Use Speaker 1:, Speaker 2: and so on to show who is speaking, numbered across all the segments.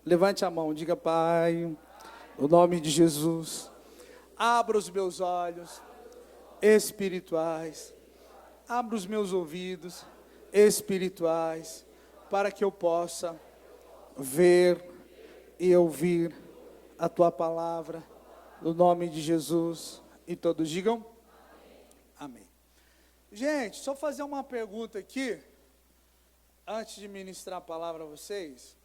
Speaker 1: Levante a mão, diga: Pai, no nome de Jesus, abra os meus olhos espirituais, abra os meus ouvidos espirituais, para que eu possa ver e ouvir a Tua palavra, no nome de Jesus. E todos digam: amém. Gente, só fazer uma pergunta aqui, antes de ministrar a palavra a vocês.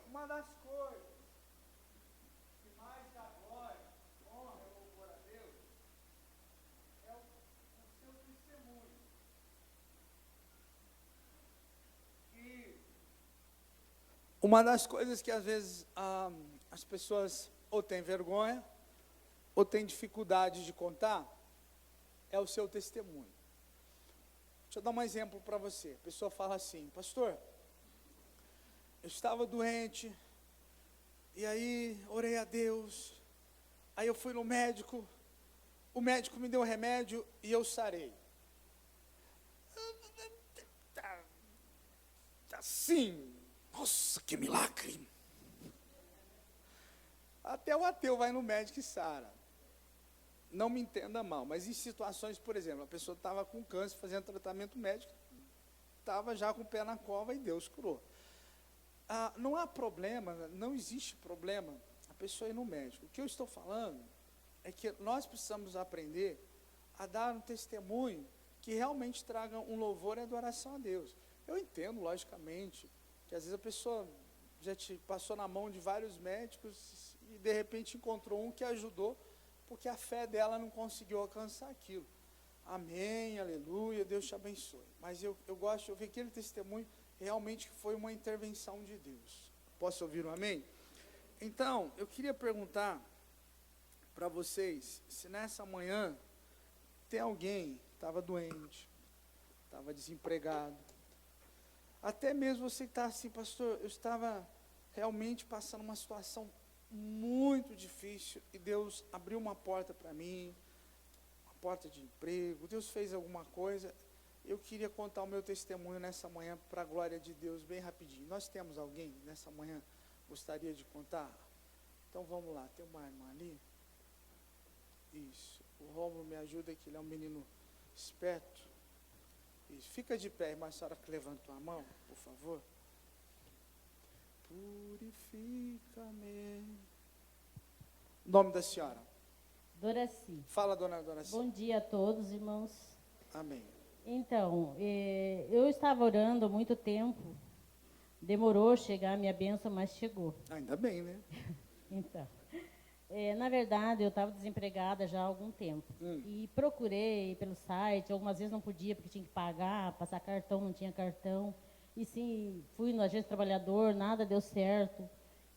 Speaker 1: Uma das coisas que mais dá glória, honra e louvor a Deus é o seu testemunho. E uma das coisas que às vezes as pessoas ou têm vergonha ou têm dificuldade de contar é o seu testemunho. Deixa eu dar um exemplo para você. A pessoa fala assim: pastor, eu estava doente, e aí orei a Deus, aí eu fui no médico, o médico me deu um remédio e eu sarei. Assim, nossa, que milagre. Até o ateu vai no médico e sara. Não me entenda mal, mas em situações, por exemplo, a pessoa estava com câncer, fazendo tratamento médico, estava já com o pé na cova e Deus curou. Não há problema, não existe problema a pessoa ir no médico. O que eu estou falando é que nós precisamos aprender a dar um testemunho que realmente traga um louvor e adoração a Deus. Eu entendo, logicamente, que às vezes a pessoa já te passou na mão de vários médicos e de repente encontrou um que ajudou, porque a fé dela não conseguiu alcançar aquilo. Amém, aleluia, Deus te abençoe. Mas eu gosto de ouvir aquele testemunho realmente que foi uma intervenção de Deus. Posso ouvir um amém? Então, eu queria perguntar para vocês, se nessa manhã tem alguém que estava doente, estava desempregado, até mesmo você que está assim: pastor, eu estava realmente passando uma situação muito difícil e Deus abriu uma porta para mim, uma porta de emprego, Deus fez alguma coisa. Eu queria contar o meu testemunho nessa manhã para a glória de Deus, bem rapidinho. Nós temos alguém nessa manhã que gostaria de contar? Então vamos lá, tem uma irmã ali. Isso, o Rômulo me ajuda, que ele é um menino esperto. Isso, fica de pé, irmã, a senhora que levantou a mão, por favor. Purifica-me. Nome da senhora?
Speaker 2: Doraci.
Speaker 1: Fala, dona Doraci.
Speaker 2: Bom dia a todos, irmãos.
Speaker 1: Amém.
Speaker 2: Então, eu estava orando há muito tempo, demorou chegar a minha bênção, mas chegou.
Speaker 1: Ainda bem, né?
Speaker 2: Então, na verdade, eu estava desempregada já há algum tempo. E procurei pelo site, algumas vezes não podia porque tinha que pagar, passar cartão, não tinha cartão. E sim, fui no agente trabalhador, nada deu certo.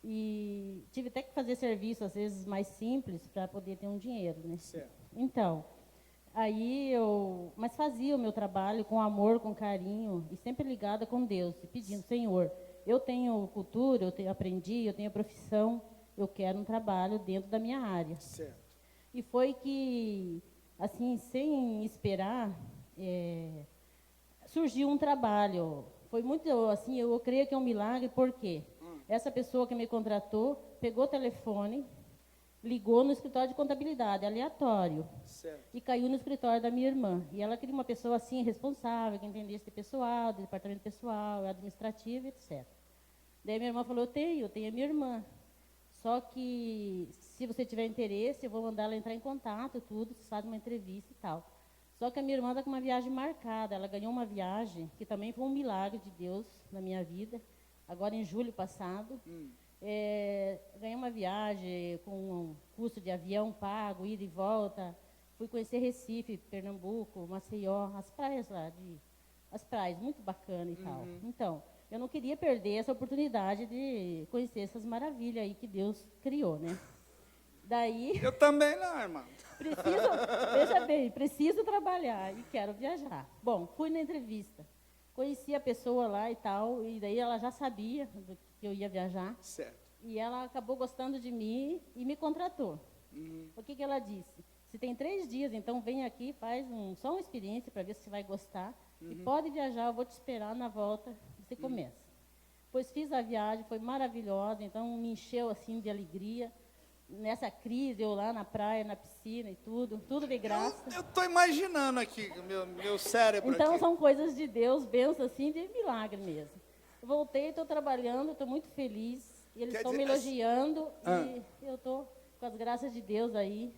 Speaker 2: E tive até que fazer serviço, às vezes, mais simples, para poder ter um dinheiro, né?
Speaker 1: Certo.
Speaker 2: Então, mas fazia o meu trabalho com amor, com carinho, e sempre ligada com Deus, e pedindo: Senhor, eu tenho cultura, aprendi, eu tenho profissão, eu quero um trabalho dentro da minha área.
Speaker 1: Certo.
Speaker 2: E foi que, assim, sem esperar, surgiu um trabalho. Foi muito, assim, eu creio que é um milagre, porque essa pessoa que me contratou pegou o telefone, ligou no escritório de contabilidade, aleatório,
Speaker 1: Certo.
Speaker 2: e caiu no escritório da minha irmã. E ela queria uma pessoa assim, responsável, que entendesse de pessoal, do departamento pessoal, administrativo, etc. Daí minha irmã falou: eu tenho a minha irmã. Só que, se você tiver interesse, eu vou mandar ela entrar em contato, tudo, você faz uma entrevista e tal. Só que a minha irmã está com uma viagem marcada, ela ganhou uma viagem, que também foi um milagre de Deus na minha vida, agora em julho passado. Ganhei uma viagem com um custo de avião pago, ida e volta. Fui conhecer Recife, Pernambuco, Maceió, as praias lá, as praias, muito bacana e tal. Então, eu não queria perder essa oportunidade de conhecer essas maravilhas aí que Deus criou, né? Daí,
Speaker 1: Eu também não, irmã.
Speaker 2: veja bem, preciso trabalhar e quero viajar. Bom, fui na entrevista, conheci a pessoa lá e tal, e daí ela já sabia que eu ia viajar.
Speaker 1: Certo.
Speaker 2: E ela acabou gostando de mim e me contratou. O que ela disse? Se tem 3 dias, então vem aqui, faz só uma experiência para ver se você vai gostar. E pode viajar, eu vou te esperar na volta, você começa. Pois fiz a viagem, foi maravilhosa, então me encheu assim de alegria. Nessa crise, eu lá na praia, na piscina e tudo de graça.
Speaker 1: Eu estou imaginando aqui, meu cérebro
Speaker 2: Então
Speaker 1: aqui.
Speaker 2: são coisas de Deus, bênçãos assim, de milagre mesmo. Voltei, estou trabalhando, estou muito feliz. E eles
Speaker 1: Quer
Speaker 2: estão me
Speaker 1: dizer,
Speaker 2: elogiando e eu estou com as graças de Deus aí,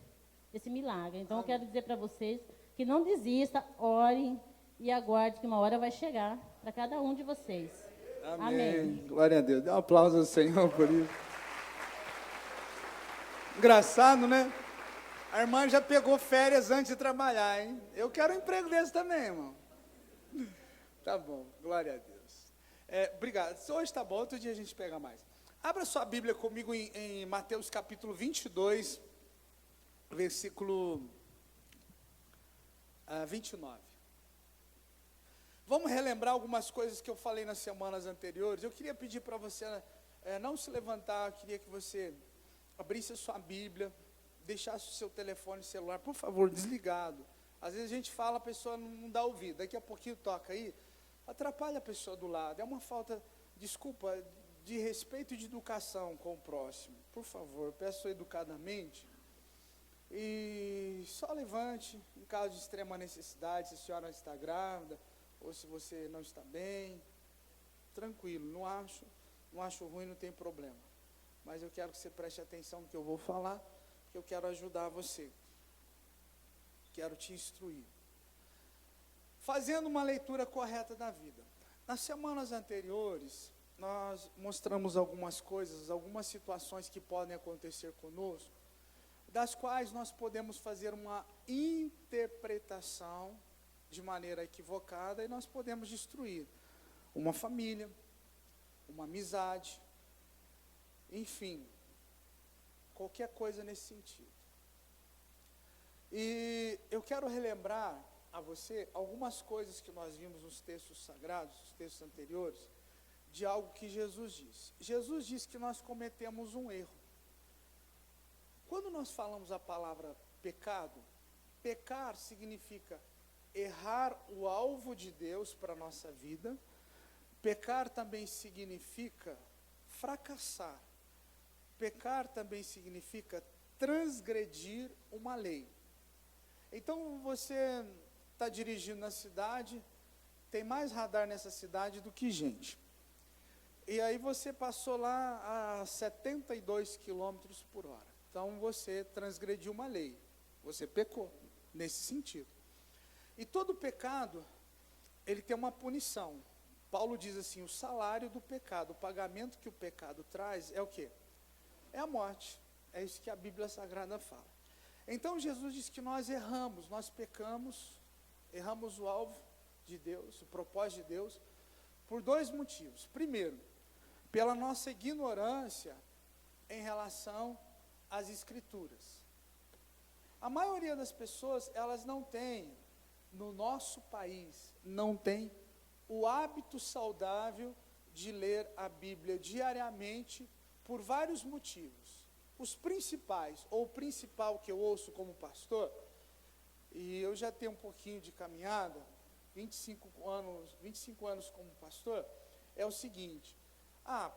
Speaker 2: esse milagre. Então eu quero dizer para vocês que não desista, orem e aguarde que uma hora vai chegar para cada um de vocês. Amém.
Speaker 1: Glória a Deus. Dá um aplauso ao Senhor por isso. Engraçado, né? A irmã já pegou férias antes de trabalhar, hein? Eu quero um emprego desse também, irmão. Tá bom, glória a Deus. Obrigado. Hoje está bom, outro dia a gente pega mais. Abra sua Bíblia comigo em Mateus capítulo 22, versículo 29. Vamos relembrar algumas coisas que eu falei nas semanas anteriores. Eu queria pedir para você não se levantar, eu queria que você abrisse a sua Bíblia, deixasse o seu telefone celular, por favor, desligado. Às vezes a gente fala, a pessoa não dá ouvido, daqui a pouquinho toca aí, atrapalha a pessoa do lado. É uma falta, desculpa, de respeito e de educação com o próximo. Por favor, peço educadamente. E só levante, em caso de extrema necessidade, se a senhora está grávida, ou se você não está bem, tranquilo, não acho ruim, não tem problema. Mas eu quero que você preste atenção no que eu vou falar, porque eu quero ajudar você. Quero te instruir. Fazendo uma leitura correta da vida. Nas semanas anteriores, nós mostramos algumas coisas, algumas situações que podem acontecer conosco, das quais nós podemos fazer uma interpretação de maneira equivocada e nós podemos destruir uma família, uma amizade, enfim, qualquer coisa nesse sentido. E eu quero relembrar a você algumas coisas que nós vimos nos textos sagrados, nos textos anteriores, de algo que Jesus disse. Jesus disse que nós cometemos um erro. Quando nós falamos a palavra pecado, pecar significa errar o alvo de Deus para a nossa vida. Pecar também significa fracassar. Pecar também significa transgredir uma lei. Então você está dirigindo na cidade, tem mais radar nessa cidade do que gente. E aí você passou lá a 72 quilômetros por hora. Então você transgrediu uma lei. Você pecou, nesse sentido. E todo pecado, ele tem uma punição. Paulo diz assim, o salário do pecado, o pagamento que o pecado traz é o quê? É a morte. É isso que a Bíblia Sagrada fala. Então Jesus diz que nós erramos, nós pecamos, erramos o alvo de Deus, o propósito de Deus, por dois motivos. Primeiro, pela nossa ignorância em relação às Escrituras. A maioria das pessoas, elas não têm, no nosso país, não tem o hábito saudável de ler a Bíblia diariamente por vários motivos. Os principais, ou o principal que eu ouço como pastor, e eu já tenho um pouquinho de caminhada, 25 anos como pastor, é o seguinte: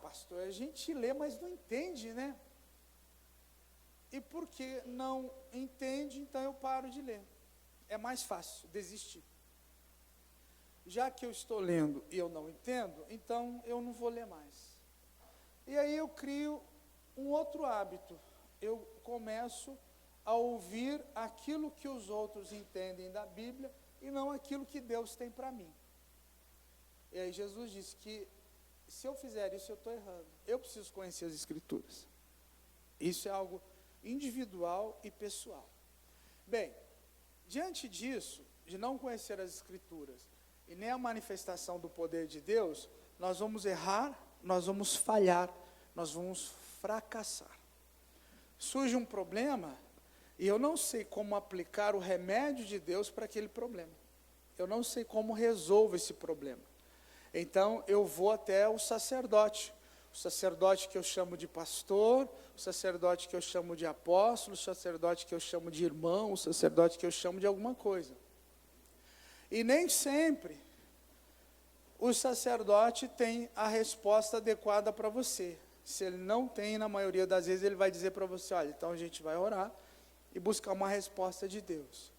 Speaker 1: pastor, a gente lê, mas não entende, né? E porque não entende, então eu paro de ler. É mais fácil desistir. Já que eu estou lendo e eu não entendo, então eu não vou ler mais. E aí eu crio um outro hábito. Eu começo a ouvir aquilo que os outros entendem da Bíblia e não aquilo que Deus tem para mim. E aí Jesus disse que se eu fizer isso, eu estou errando. Eu preciso conhecer as Escrituras. Isso é algo individual e pessoal. Bem, diante disso, de não conhecer as Escrituras e nem a manifestação do poder de Deus, nós vamos errar, nós vamos falhar, nós vamos fracassar. Surge um problema e eu não sei como aplicar o remédio de Deus para aquele problema. Eu não sei como resolvo esse problema. Então eu vou até o sacerdote que eu chamo de pastor, o sacerdote que eu chamo de apóstolo, o sacerdote que eu chamo de irmão, o sacerdote que eu chamo de alguma coisa. E nem sempre o sacerdote tem a resposta adequada para você. Se ele não tem, na maioria das vezes, ele vai dizer para você, olha, então a gente vai orar e buscar uma resposta de Deus.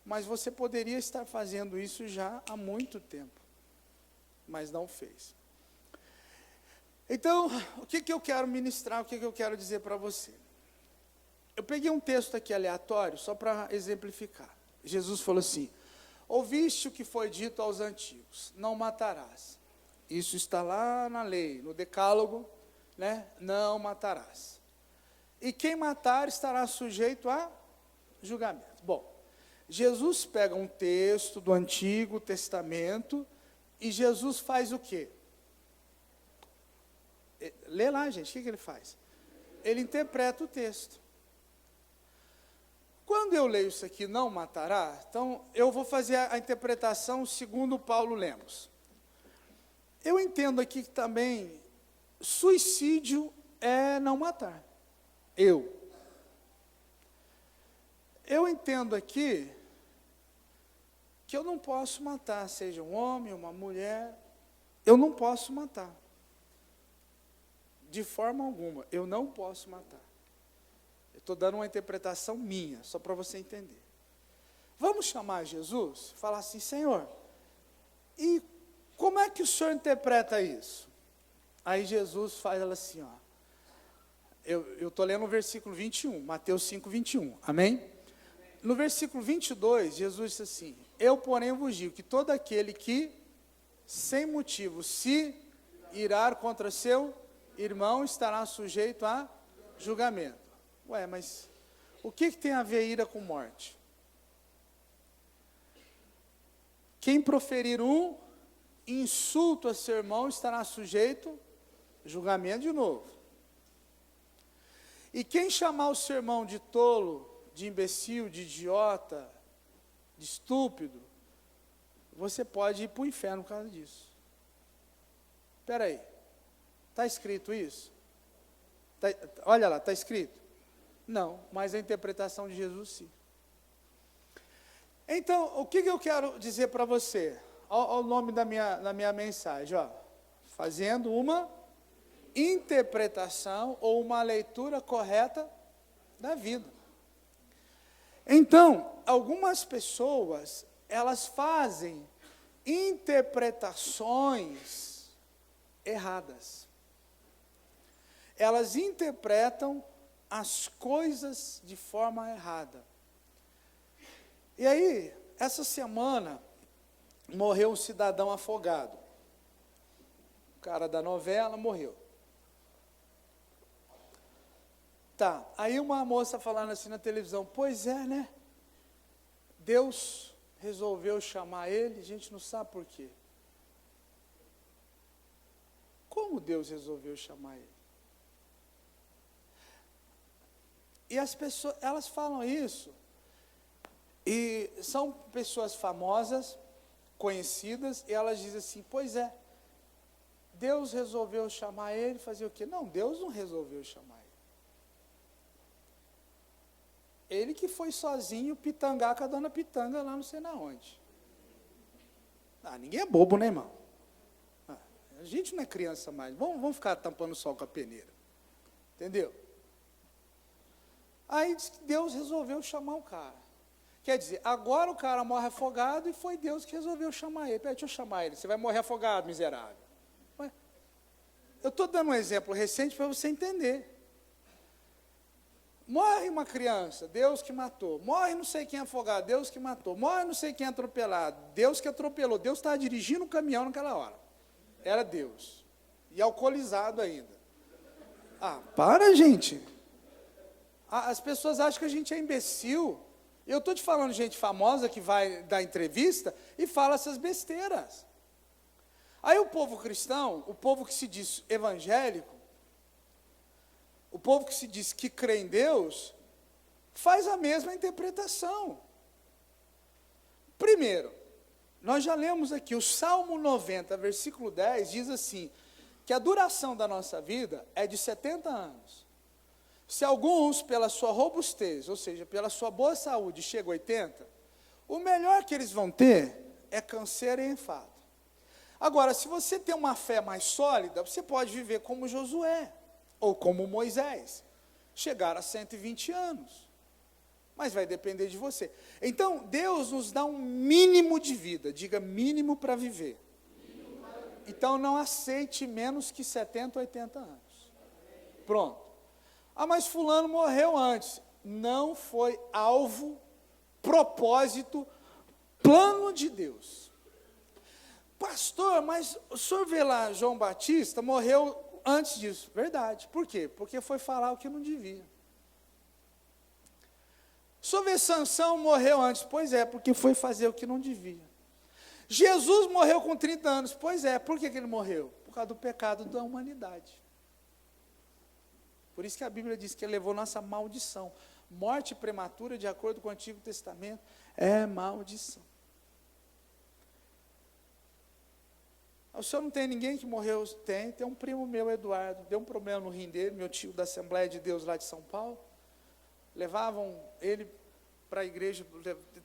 Speaker 1: Mas você poderia estar fazendo isso já há muito tempo, mas não fez. Então, o que eu quero ministrar, o que eu quero dizer para você? Eu peguei um texto aqui aleatório, só para exemplificar. Jesus falou assim, ouviste o que foi dito aos antigos, não matarás. Isso está lá na lei, no decálogo, né? Não matarás. E quem matar estará sujeito a julgamento. Bom, Jesus pega um texto do Antigo Testamento e Jesus faz o quê? Lê lá, gente, o que ele faz? Ele interpreta o texto. Quando eu leio isso aqui, não matará, então eu vou fazer a interpretação segundo Paulo Lemos. Eu entendo aqui que também suicídio é não matar. Eu entendo aqui que eu não posso matar, seja um homem, uma mulher, eu não posso matar. De forma alguma, eu não posso matar. Eu estou dando uma interpretação minha, só para você entender. Vamos chamar Jesus, falar assim, Senhor, e como é que o Senhor interpreta isso? Aí Jesus faz ela assim, ó. Eu estou lendo o versículo 21, Mateus 5, 21, amém? No versículo 22, Jesus disse assim, eu, porém, vos digo que todo aquele que, sem motivo, se irar contra seu irmão, estará sujeito a julgamento. Ué, mas o que tem a ver ira com morte? Quem proferir um insulto a seu irmão estará sujeito a julgamento de novo. E quem chamar o seu irmão de tolo, de imbecil, de idiota, de estúpido, você pode ir para o inferno por causa disso. Espera aí, está escrito isso? Olha lá, está escrito? Não, mas a interpretação de Jesus sim. Então, o que eu quero dizer para você? Olha o nome da minha mensagem, ó. Fazendo uma interpretação ou uma leitura correta da vida. Então, algumas pessoas, elas fazem interpretações erradas. Elas interpretam as coisas de forma errada. E aí, essa semana, morreu um cidadão afogado. O cara da novela morreu. Tá, aí uma moça falando assim na televisão, pois é, né? Deus resolveu chamar ele, a gente não sabe por quê. Como Deus resolveu chamar ele? E as pessoas, elas falam isso, e são pessoas famosas, conhecidas, e elas dizem assim, pois é, Deus resolveu chamar ele, fazer o quê? Não, Deus não resolveu chamar ele. Ele que foi sozinho pitangar com a dona Pitanga lá não sei na onde. Ninguém é bobo, né, irmão? A gente não é criança mais, vamos ficar tampando o sol com a peneira. Entendeu? Aí diz que Deus resolveu chamar o cara. Quer dizer, agora o cara morre afogado e foi Deus que resolveu chamar ele. Peraí, deixa eu chamar ele, você vai morrer afogado, miserável. Ué, eu estou dando um exemplo recente para você entender. Morre uma criança, Deus que matou. Morre não sei quem afogado, Deus que matou. Morre não sei quem atropelado, Deus que atropelou. Deus estava dirigindo um caminhão naquela hora. Era Deus. E alcoolizado ainda. Para, gente. As pessoas acham que a gente é imbecil. Eu estou te falando de gente famosa que vai dar entrevista e fala essas besteiras. Aí o povo cristão, o povo que se diz evangélico, o povo que se diz que crê em Deus, faz a mesma interpretação. Primeiro, nós já lemos aqui, o Salmo 90, versículo 10, diz assim, que a duração da nossa vida é de 70 anos. Se alguns, pela sua robustez, ou seja, pela sua boa saúde, chegam a 80, o melhor que eles vão ter é canseiro e enfado. Agora, se você tem uma fé mais sólida, você pode viver como Josué, ou como Moisés, chegar a 120 anos. Mas vai depender de você. Então, Deus nos dá um mínimo de vida, diga mínimo para viver. Então, não aceite menos que 70, 80 anos. Pronto. Ah, mas fulano morreu antes. Não foi alvo, propósito, plano de Deus. Pastor, mas o senhor vê lá, João Batista morreu antes disso. Verdade. Por quê? Porque foi falar o que não devia. O senhor vê Sansão morreu antes. Pois é, porque foi fazer o que não devia. Jesus morreu com 30 anos. Pois é, por que ele morreu? Por causa do pecado da humanidade. Por isso que a Bíblia diz que ele levou nossa maldição. Morte prematura, de acordo com o Antigo Testamento, é maldição. O senhor não tem ninguém que morreu? Tem um primo meu, Eduardo, deu um problema no rim dele, meu tio da Assembleia de Deus lá de São Paulo. Levavam ele para a igreja,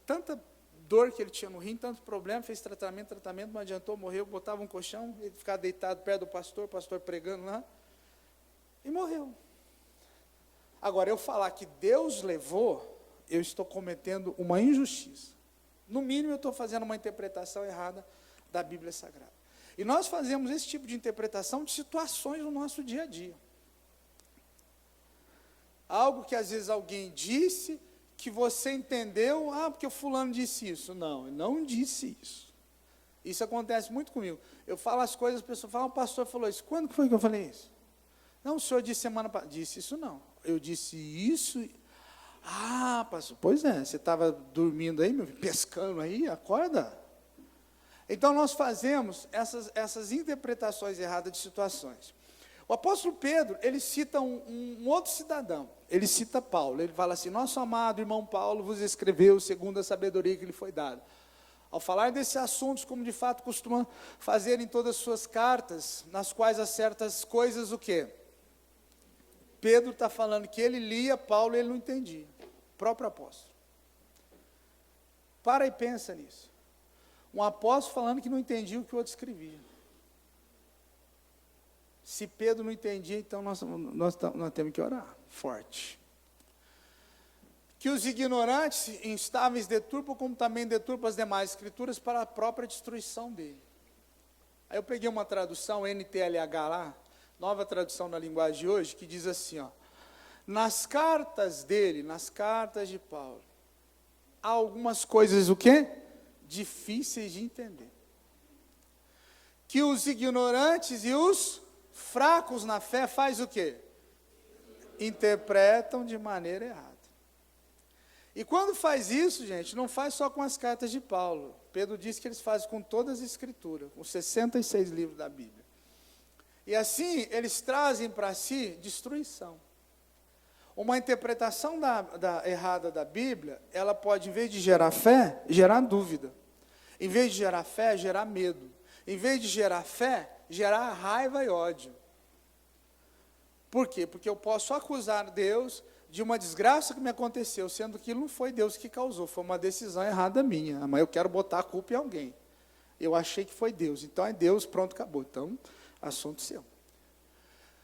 Speaker 1: tanta dor que ele tinha no rim, tanto problema, fez tratamento, não adiantou, morreu, botava um colchão, ele ficava deitado perto do pastor, o pastor pregando lá, e morreu. Agora, eu falar que Deus levou, eu estou cometendo uma injustiça. No mínimo, eu estou fazendo uma interpretação errada da Bíblia Sagrada. E nós fazemos esse tipo de interpretação de situações no nosso dia a dia. Algo que às vezes alguém disse, que você entendeu, porque o fulano disse isso. Não, ele não disse isso. Isso acontece muito comigo. Eu falo as coisas, as pessoas falam, o pastor falou isso. Quando foi que eu falei isso? Não, o senhor disse semana passada. Disse isso não. Eu disse isso. Pastor, pois é, você estava dormindo aí, meu filho, pescando aí, acorda. Então nós fazemos essas interpretações erradas de situações. O apóstolo Pedro, ele cita um outro cidadão, ele cita Paulo, ele fala assim, nosso amado irmão Paulo vos escreveu segundo a sabedoria que lhe foi dada. Ao falar desses assuntos, como de fato costuma fazer em todas as suas cartas, nas quais há certas coisas, o quê? Pedro está falando que ele lia, Paulo ele não entendia, o próprio apóstolo. Para e pensa nisso. Um apóstolo falando que não entendia o que o outro escrevia. Se Pedro não entendia, então nós temos que orar forte. Que os ignorantes, instáveis, deturpam, como também deturpam as demais escrituras para a própria destruição dele. Aí eu peguei uma tradução, NTLH lá, nova tradução na linguagem de hoje, que diz assim, nas cartas dele, nas cartas de Paulo, há algumas coisas, o quê? Difíceis de entender. Que os ignorantes e os fracos na fé faz o quê? Interpretam de maneira errada. E quando faz isso, gente, não faz só com as cartas de Paulo. Pedro diz que eles fazem com todas as escrituras, com 66 livros da Bíblia. E assim, eles trazem para si destruição. Uma interpretação errada da Bíblia, ela pode, em vez de gerar fé, gerar dúvida. Em vez de gerar fé, gerar medo. Em vez de gerar fé, gerar raiva e ódio. Por quê? Porque eu posso acusar Deus de uma desgraça que me aconteceu, sendo que não foi Deus que causou, foi uma decisão errada minha. Mas eu quero botar a culpa em alguém. Eu achei que foi Deus, então é Deus, pronto, acabou. Então, assunto seu.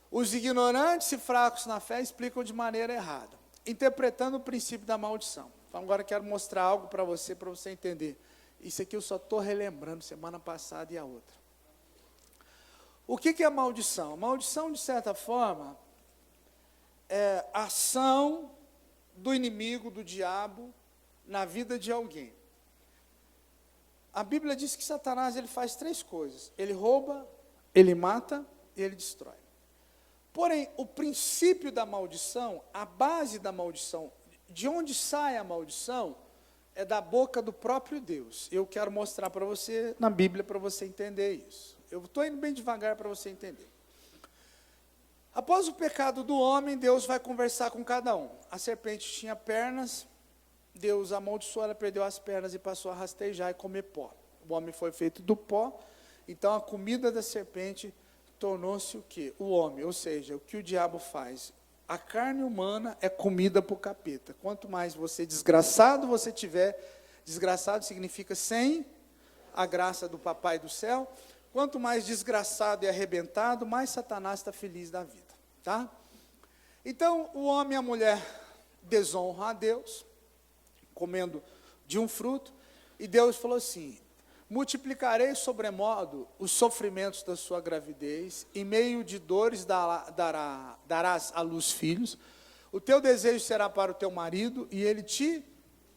Speaker 1: Os ignorantes e fracos na fé explicam de maneira errada, interpretando o princípio da maldição. Então, agora eu quero mostrar algo para você entender. Isso aqui eu só estou relembrando semana passada e a outra. O que é maldição? Maldição, de certa forma, é a ação do inimigo, do diabo, na vida de alguém. A Bíblia diz que Satanás ele faz 3 coisas. Ele rouba, ele mata e ele destrói. Porém, o princípio da maldição, a base da maldição, de onde sai a maldição, é da boca do próprio Deus. Eu quero mostrar para você, na Bíblia, para você entender isso. Eu estou indo bem devagar para você entender. Após o pecado do homem, Deus vai conversar com cada um. A serpente tinha pernas, Deus amaldiçoou, ela perdeu as pernas e passou a rastejar e comer pó. O homem foi feito do pó, então a comida da serpente tornou-se o quê? O homem, ou seja, o que o diabo faz? A carne humana é comida para o capeta. Quanto mais desgraçado você tiver, desgraçado significa sem a graça do papai do céu, Quanto mais desgraçado e arrebentado, mais Satanás está feliz da vida, tá? Então, o homem e a mulher desonram a Deus, comendo de um fruto, e Deus falou assim: multiplicarei sobremodo os sofrimentos da sua gravidez, em meio de dores darás à luz filhos, o teu desejo será para o teu marido, e ele te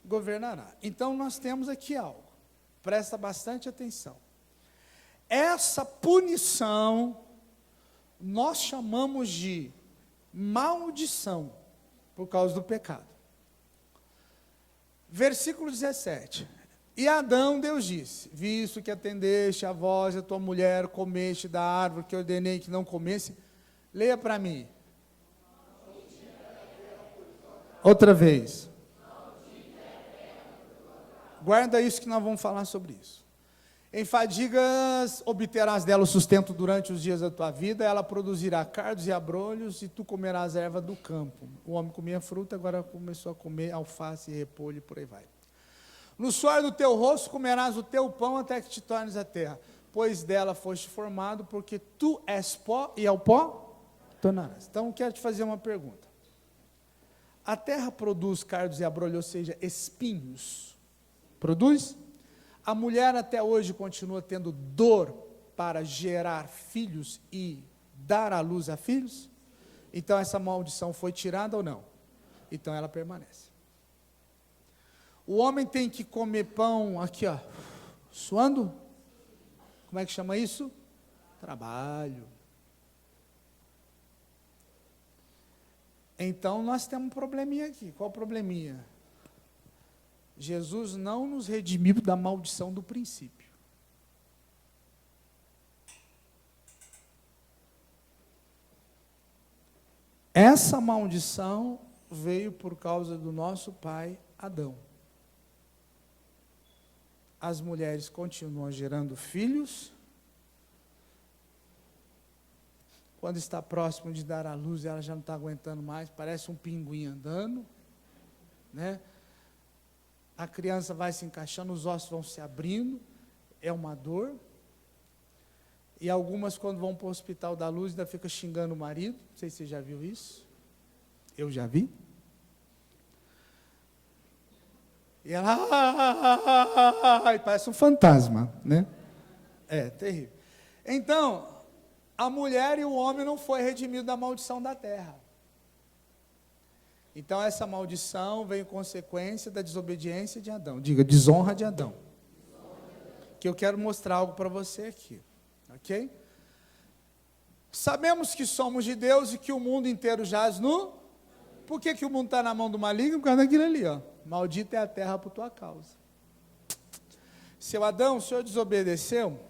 Speaker 1: governará. Então, nós temos aqui algo, presta bastante atenção. Essa punição, nós chamamos de maldição, por causa do pecado. Versículo 17. E Adão, Deus disse: visto que atendeste a voz da tua mulher, comeste da árvore que eu ordenei que não comesse. Leia para mim. Outra vez. Guarda isso que nós vamos falar sobre isso. Em fadigas obterás dela o sustento durante os dias da tua vida, ela produzirá cardos e abrolhos, e tu comerás a erva do campo. O homem comia fruta, agora começou a comer alface e repolho, e por aí vai. No suor do teu rosto comerás o teu pão até que te tornes a terra, pois dela foste formado, porque tu és pó, e ao pó tornarás. Então, quero te fazer uma pergunta. A terra produz cardos e abrolhos, ou seja, espinhos? Produz? A mulher até hoje continua tendo dor para gerar filhos e dar à luz a filhos? Então essa maldição foi tirada ou não? Então ela permanece. O homem tem que comer pão aqui, ó, suando? Como é que chama isso? Trabalho. Então nós temos um probleminha aqui. Qual o probleminha? Jesus não nos redimiu da maldição do princípio. Essa maldição veio por causa do nosso pai Adão. As mulheres continuam gerando filhos. Quando está próximo de dar à luz, ela já não está aguentando mais, parece um pinguim andando, né? A criança vai se encaixando, os ossos vão se abrindo, é uma dor. E algumas, quando vão para o hospital da luz, ainda ficam xingando o marido. Não sei se você já viu isso. Eu já vi. E ela parece um fantasma, né? É terrível. Então, a mulher e o homem não foi redimido da maldição da terra. Então, essa maldição veio consequência da desobediência de Adão. Diga, desonra de Adão. Que eu quero mostrar algo para você aqui. Ok? Sabemos que somos de Deus e que o mundo inteiro jaz no... Por que o mundo está na mão do maligno? Por causa daquilo ali, ó. Maldita é a terra por tua causa. Seu Adão, o senhor desobedeceu,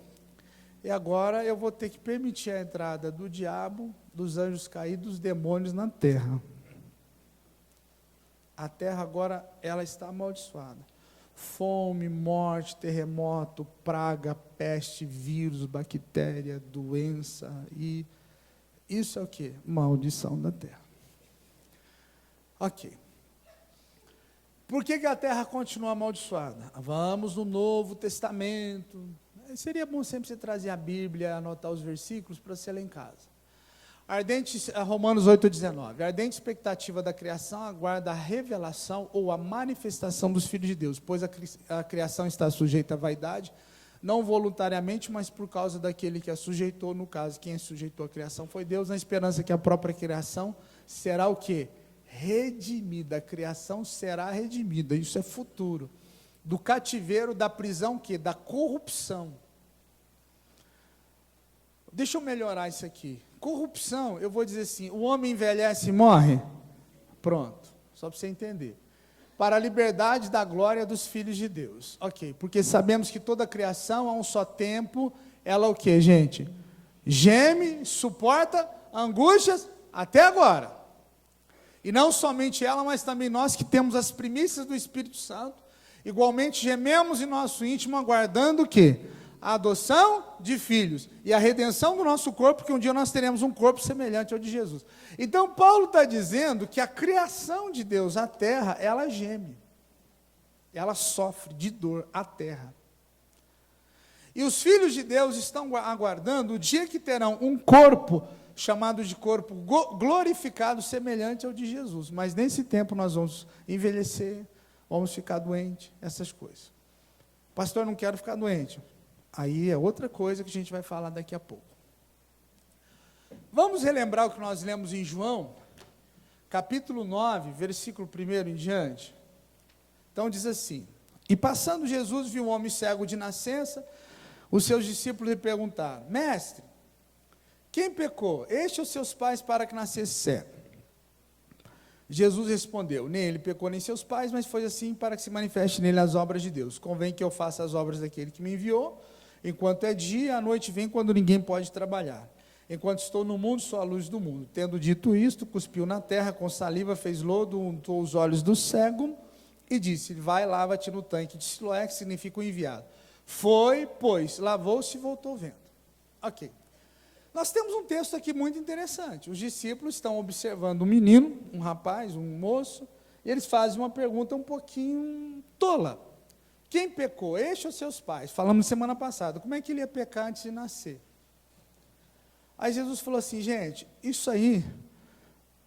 Speaker 1: e agora eu vou ter que permitir a entrada do diabo, dos anjos caídos, dos demônios na terra. A terra agora, ela está amaldiçoada. Fome, morte, terremoto, praga, peste, vírus, bactéria, doença, e isso é o quê? Maldição da terra. Ok. Por que a terra continua amaldiçoada? Vamos no Novo Testamento. Seria bom sempre você trazer a Bíblia, anotar os versículos para você ler em casa. Romanos 8,19. A ardente expectativa da criação aguarda a revelação ou a manifestação dos filhos de Deus, pois a criação está sujeita à vaidade, não voluntariamente, mas por causa daquele que a sujeitou. No caso, quem sujeitou a criação foi Deus, na esperança que a própria criação será o quê? Redimida. A criação será redimida, isso é futuro. Do cativeiro, da prisão, que? Da corrupção. Deixa eu melhorar isso aqui. Corrupção, eu vou dizer assim, o homem envelhece e morre? Pronto, só para você entender. Para a liberdade da glória dos filhos de Deus. Ok, porque sabemos que toda a criação, a um só tempo, ela o quê, gente? Geme, suporta angústias até agora. E não somente ela, mas também nós que temos as primícias do Espírito Santo, igualmente gememos em nosso íntimo, aguardando o quê? A adoção de filhos e a redenção do nosso corpo, porque um dia nós teremos um corpo semelhante ao de Jesus. Então, Paulo está dizendo que a criação de Deus, a terra, ela geme, ela sofre de dor, a terra. E os filhos de Deus estão aguardando o dia que terão um corpo, chamado de corpo glorificado, semelhante ao de Jesus. Mas nesse tempo nós vamos envelhecer, vamos ficar doentes, essas coisas. Pastor, não quero ficar doente. Aí é outra coisa que a gente vai falar daqui a pouco. Vamos relembrar o que nós lemos em João, capítulo 9, versículo 1 em diante. Então diz assim: E passando Jesus viu um homem cego de nascença. Os seus discípulos lhe perguntaram: Mestre, quem pecou, este ou seus pais, para que nascesse cego? Jesus respondeu: Nem ele pecou, nem seus pais, mas foi assim para que se manifeste nele as obras de Deus. Convém que eu faça as obras daquele que me enviou, enquanto é dia, a noite vem quando ninguém pode trabalhar. Enquanto estou no mundo, sou a luz do mundo. Tendo dito isto, cuspiu na terra, com saliva, fez lodo, untou os olhos do cego e disse: Vai, lava-te no tanque de Siloé, que significa o enviado. Foi, pois, lavou-se e voltou vendo. Ok. Nós temos um texto aqui muito interessante. Os discípulos estão observando um menino, um rapaz, um moço, e eles fazem uma pergunta um pouquinho tola. Quem pecou, este ou seus pais? Falamos semana passada, como é que ele ia pecar antes de nascer? Aí Jesus falou assim: gente, isso aí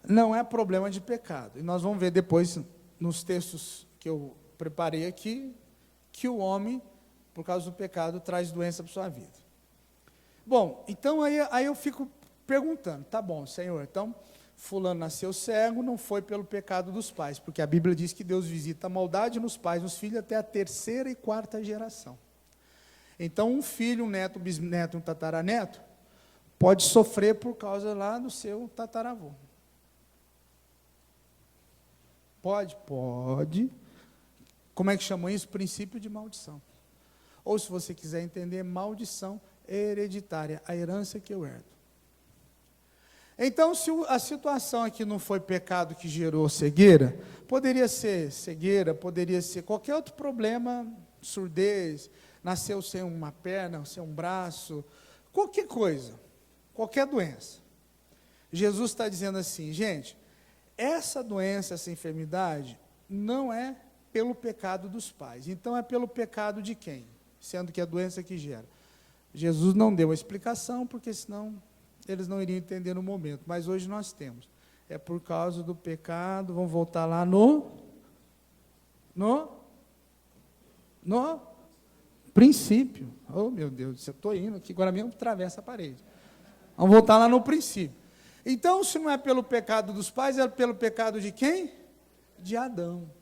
Speaker 1: não é problema de pecado. E nós vamos ver depois, nos textos que eu preparei aqui, que o homem, por causa do pecado, traz doença para a sua vida. Bom, então aí eu fico perguntando: tá bom, Senhor, então fulano nasceu cego, não foi pelo pecado dos pais, porque a Bíblia diz que Deus visita a maldade nos pais, nos filhos, até a 3ª e 4ª geração. Então um filho, um neto, um bisneto, um tataraneto, pode sofrer por causa lá do seu tataravô. Pode. Como é que chamam isso? Princípio de maldição. Ou, se você quiser entender, maldição hereditária, a herança que eu herdo. Então, se a situação aqui não foi pecado que gerou cegueira, poderia ser cegueira, poderia ser qualquer outro problema, surdez, nasceu sem uma perna, sem um braço, qualquer coisa, qualquer doença. Jesus está dizendo assim: gente, essa doença, essa enfermidade, não é pelo pecado dos pais. Então, é pelo pecado de quem? Sendo que é a doença que gera. Jesus não deu a explicação, porque senão eles não iriam entender no momento. Mas hoje nós temos. É por causa do pecado. Vamos voltar lá no princípio. Oh, meu Deus, eu estou indo aqui, agora mesmo atravessa a parede. Vamos voltar lá no princípio. Então, se não é pelo pecado dos pais, é pelo pecado de quem? De Adão.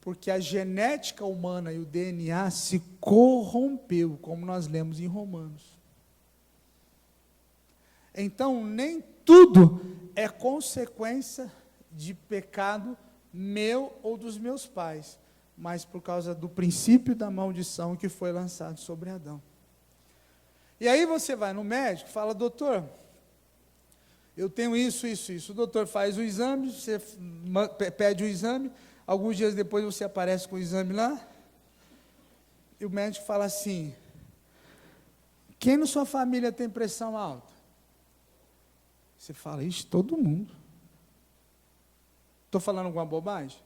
Speaker 1: Porque a genética humana e o DNA se corrompeu, como nós lemos em Romanos. Então, nem tudo é consequência de pecado meu ou dos meus pais, mas por causa do princípio da maldição que foi lançado sobre Adão. E aí você vai no médico e fala: doutor, eu tenho isso. O doutor faz o exame, você pede o exame, alguns dias depois você aparece com o exame lá, e o médico fala assim: quem na sua família tem pressão alta? Você fala: ixi, todo mundo. Estou falando alguma bobagem?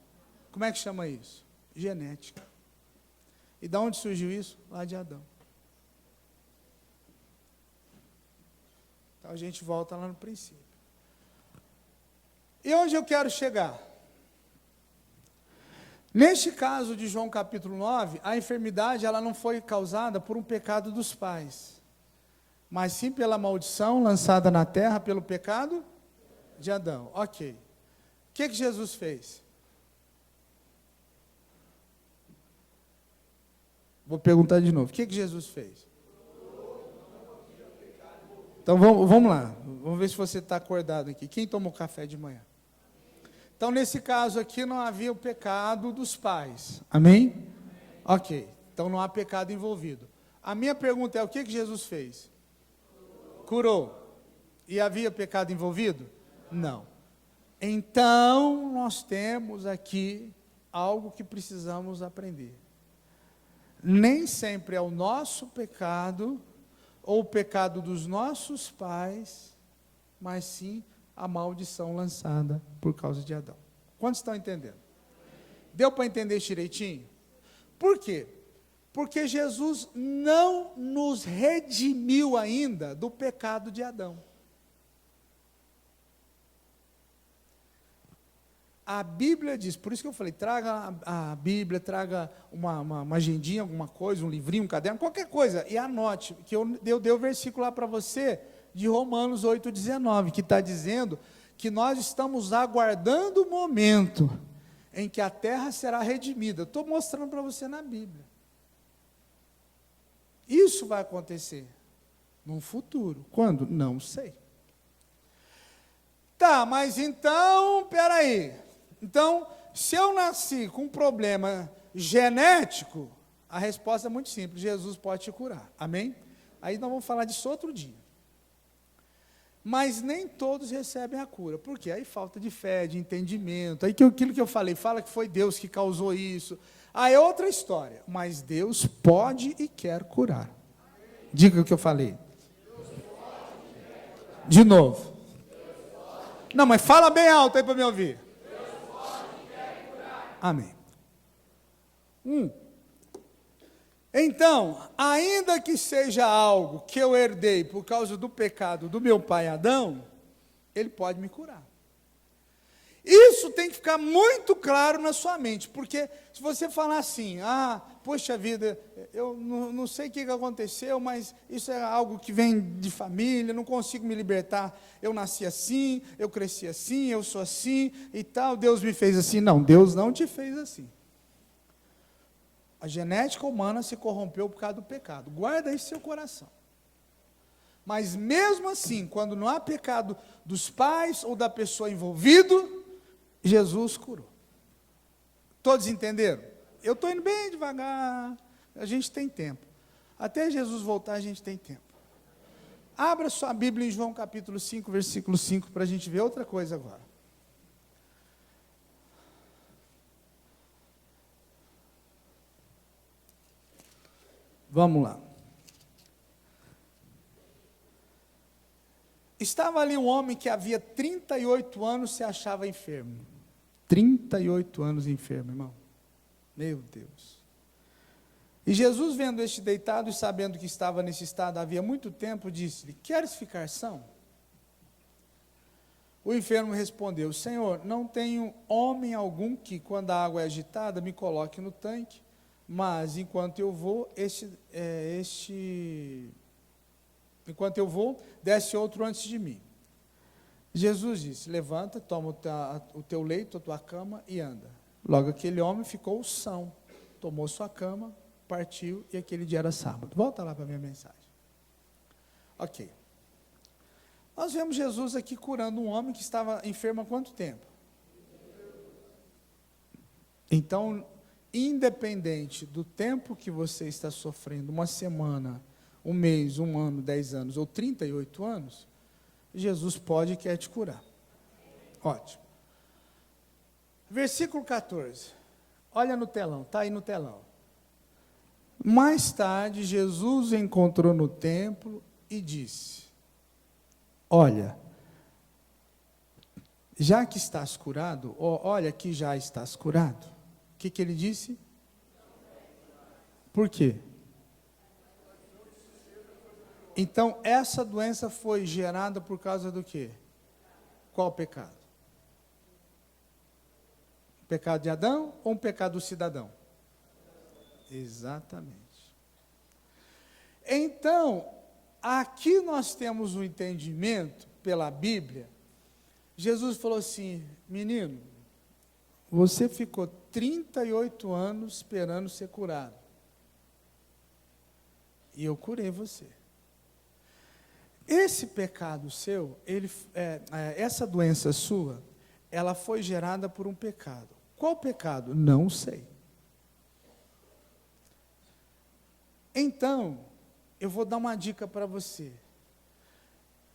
Speaker 1: Como é que chama isso? Genética. E de onde surgiu isso? Lá de Adão. Então a gente volta lá no princípio. E onde eu quero chegar? Neste caso de João capítulo 9, a enfermidade ela não foi causada por um pecado dos pais, mas sim pela maldição lançada na terra pelo pecado de Adão. Ok. O que Jesus fez? Vou perguntar de novo. O que Jesus fez? Então vamos lá. Vamos ver se você está acordado aqui. Quem tomou café de manhã? Então, nesse caso aqui, não havia o pecado dos pais. Amém? Ok. Então, não há pecado envolvido. A minha pergunta é: o que Jesus fez? Curou. E havia pecado envolvido? Não. Então, nós temos aqui algo que precisamos aprender. Nem sempre é o nosso pecado, ou o pecado dos nossos pais, mas sim a maldição lançada por causa de Adão. Quantos estão entendendo? Deu para entender direitinho? Por quê? Porque Jesus não nos redimiu ainda do pecado de Adão. A Bíblia diz, por isso que eu falei, traga a Bíblia, traga uma agendinha, alguma coisa, um livrinho, um caderno, qualquer coisa, e anote, que eu dei o versículo lá para você, de Romanos 8,19, que está dizendo que nós estamos aguardando o momento em que a terra será redimida. Estou mostrando para você na Bíblia. Isso vai acontecer num futuro. Quando? Não sei. Tá, mas então, peraí. Então, se eu nasci com um problema genético, a resposta é muito simples, Jesus pode te curar. Amém? Aí nós vamos falar disso outro dia. Mas nem todos recebem a cura. Por quê? Aí falta de fé, de entendimento. Aí aquilo que eu falei, fala que foi Deus que causou isso. Aí é outra história. Mas Deus pode e quer curar. Diga o que eu falei. De novo. Não, mas fala bem alto aí para me ouvir. Amém. Então, ainda que seja algo que eu herdei por causa do pecado do meu pai Adão, ele pode me curar. Isso tem que ficar muito claro na sua mente, porque se você falar assim, poxa vida, eu não sei o que aconteceu, mas isso é algo que vem de família, não consigo me libertar, eu nasci assim, eu cresci assim, eu sou assim e tal, Deus me fez assim. Não, Deus não te fez assim. A genética humana se corrompeu por causa do pecado. Guarda isso no seu coração. Mas mesmo assim, quando não há pecado dos pais ou da pessoa envolvido, Jesus curou. Todos entenderam? Eu estou indo bem devagar, a gente tem tempo. Até Jesus voltar, a gente tem tempo. Abra sua Bíblia em João capítulo 5, versículo 5, para a gente ver outra coisa agora. Vamos lá. Estava ali um homem que havia 38 anos se achava enfermo. 38 anos enfermo, irmão. Meu Deus. E Jesus, vendo este deitado e sabendo que estava nesse estado havia muito tempo, disse-lhe: queres ficar são? O enfermo respondeu: Senhor, não tenho homem algum que, quando a água é agitada, me coloque no tanque, mas enquanto eu vou, desce outro antes de mim. Jesus disse: levanta, toma o teu leito, a tua cama e anda. Logo aquele homem ficou são, tomou sua cama, partiu, e aquele dia era sábado. Volta lá para a minha mensagem. Ok. Nós vemos Jesus aqui curando um homem que estava enfermo há quanto tempo? Então, independente do tempo que você está sofrendo, uma semana, um mês, um ano, 10 anos ou 38 anos, Jesus pode e quer te curar. Ótimo. Versículo 14. Olha no telão, está aí no telão. Mais tarde, Jesus encontrou no templo e disse: olha, já que estás curado, olha que já estás curado. O que ele disse? Por quê? Então, essa doença foi gerada por causa do quê? Qual pecado? O pecado de Adão ou um pecado do cidadão? Exatamente. Então, aqui nós temos um entendimento pela Bíblia. Jesus falou assim: menino, você ficou 38 anos esperando ser curado. E eu curei você. Esse pecado seu, essa doença sua, ela foi gerada por um pecado. Qual pecado? Não sei. Então, eu vou dar uma dica para você.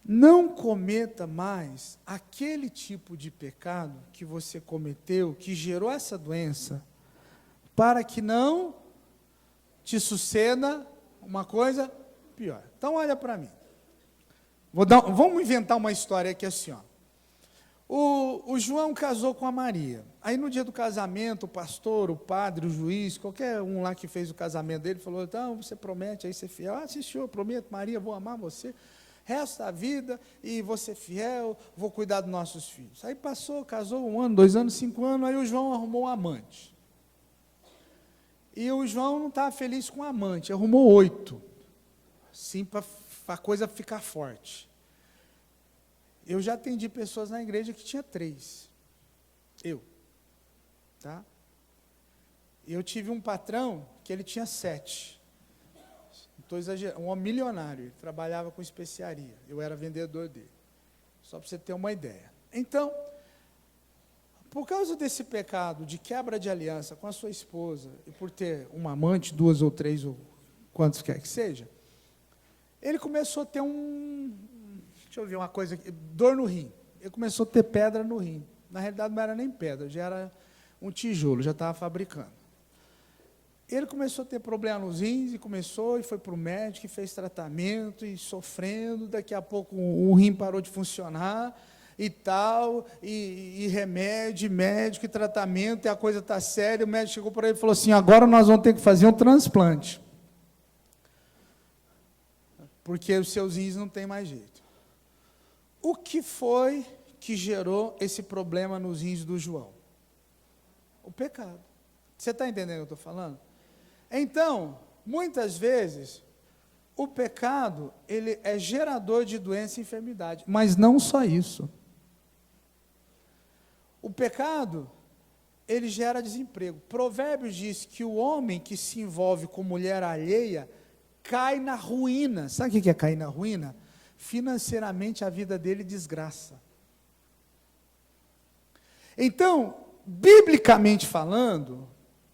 Speaker 1: Não cometa mais aquele tipo de pecado que você cometeu, que gerou essa doença, para que não te suceda uma coisa pior. Então, olha para mim. Vamos inventar uma história aqui assim, ó. O João casou com a Maria. Aí no dia do casamento, o pastor, o padre, o juiz, qualquer um lá que fez o casamento dele, falou, então, você promete aí ser fiel? Ah, sim, senhor, eu prometo, Maria, vou amar você, resto da vida, e vou ser fiel, vou cuidar dos nossos filhos. Aí passou, casou 1 ano, 2 anos, 5 anos, aí o João arrumou um amante. E o João não estava feliz com o amante, arrumou 8, assim, para a coisa ficar forte. Eu já atendi pessoas na igreja que tinha 3. Tá? Eu tive um patrão que ele tinha 7. Estou exagerando, um homem milionário, ele trabalhava com especiaria. Eu era vendedor dele. Só para você ter uma ideia. Então, por causa desse pecado de quebra de aliança com a sua esposa, e por ter um amante, 2 ou 3, ou quantos quer que seja, ele começou a ter deixa eu ver uma coisa aqui, dor no rim. Ele começou a ter pedra no rim. Na realidade, não era nem pedra, já era um tijolo, já estava fabricando. Ele começou a ter problema nos rins, e foi para o médico, e fez tratamento, e sofrendo, daqui a pouco o rim parou de funcionar, e tal, e remédio, médico, e tratamento, e a coisa está séria, o médico chegou para ele e falou assim, agora nós vamos ter que fazer um transplante, porque os seus rins não têm mais jeito. O que foi que gerou esse problema nos rins do João? O pecado. Você está entendendo o que eu estou falando? Então, muitas vezes, o pecado, ele é gerador de doença e enfermidade, mas não só isso. O pecado, ele gera desemprego. Provérbios diz que o homem que se envolve com mulher alheia cai na ruína. Sabe o que é cair na ruína? Financeiramente a vida dele desgraça. Então, biblicamente falando,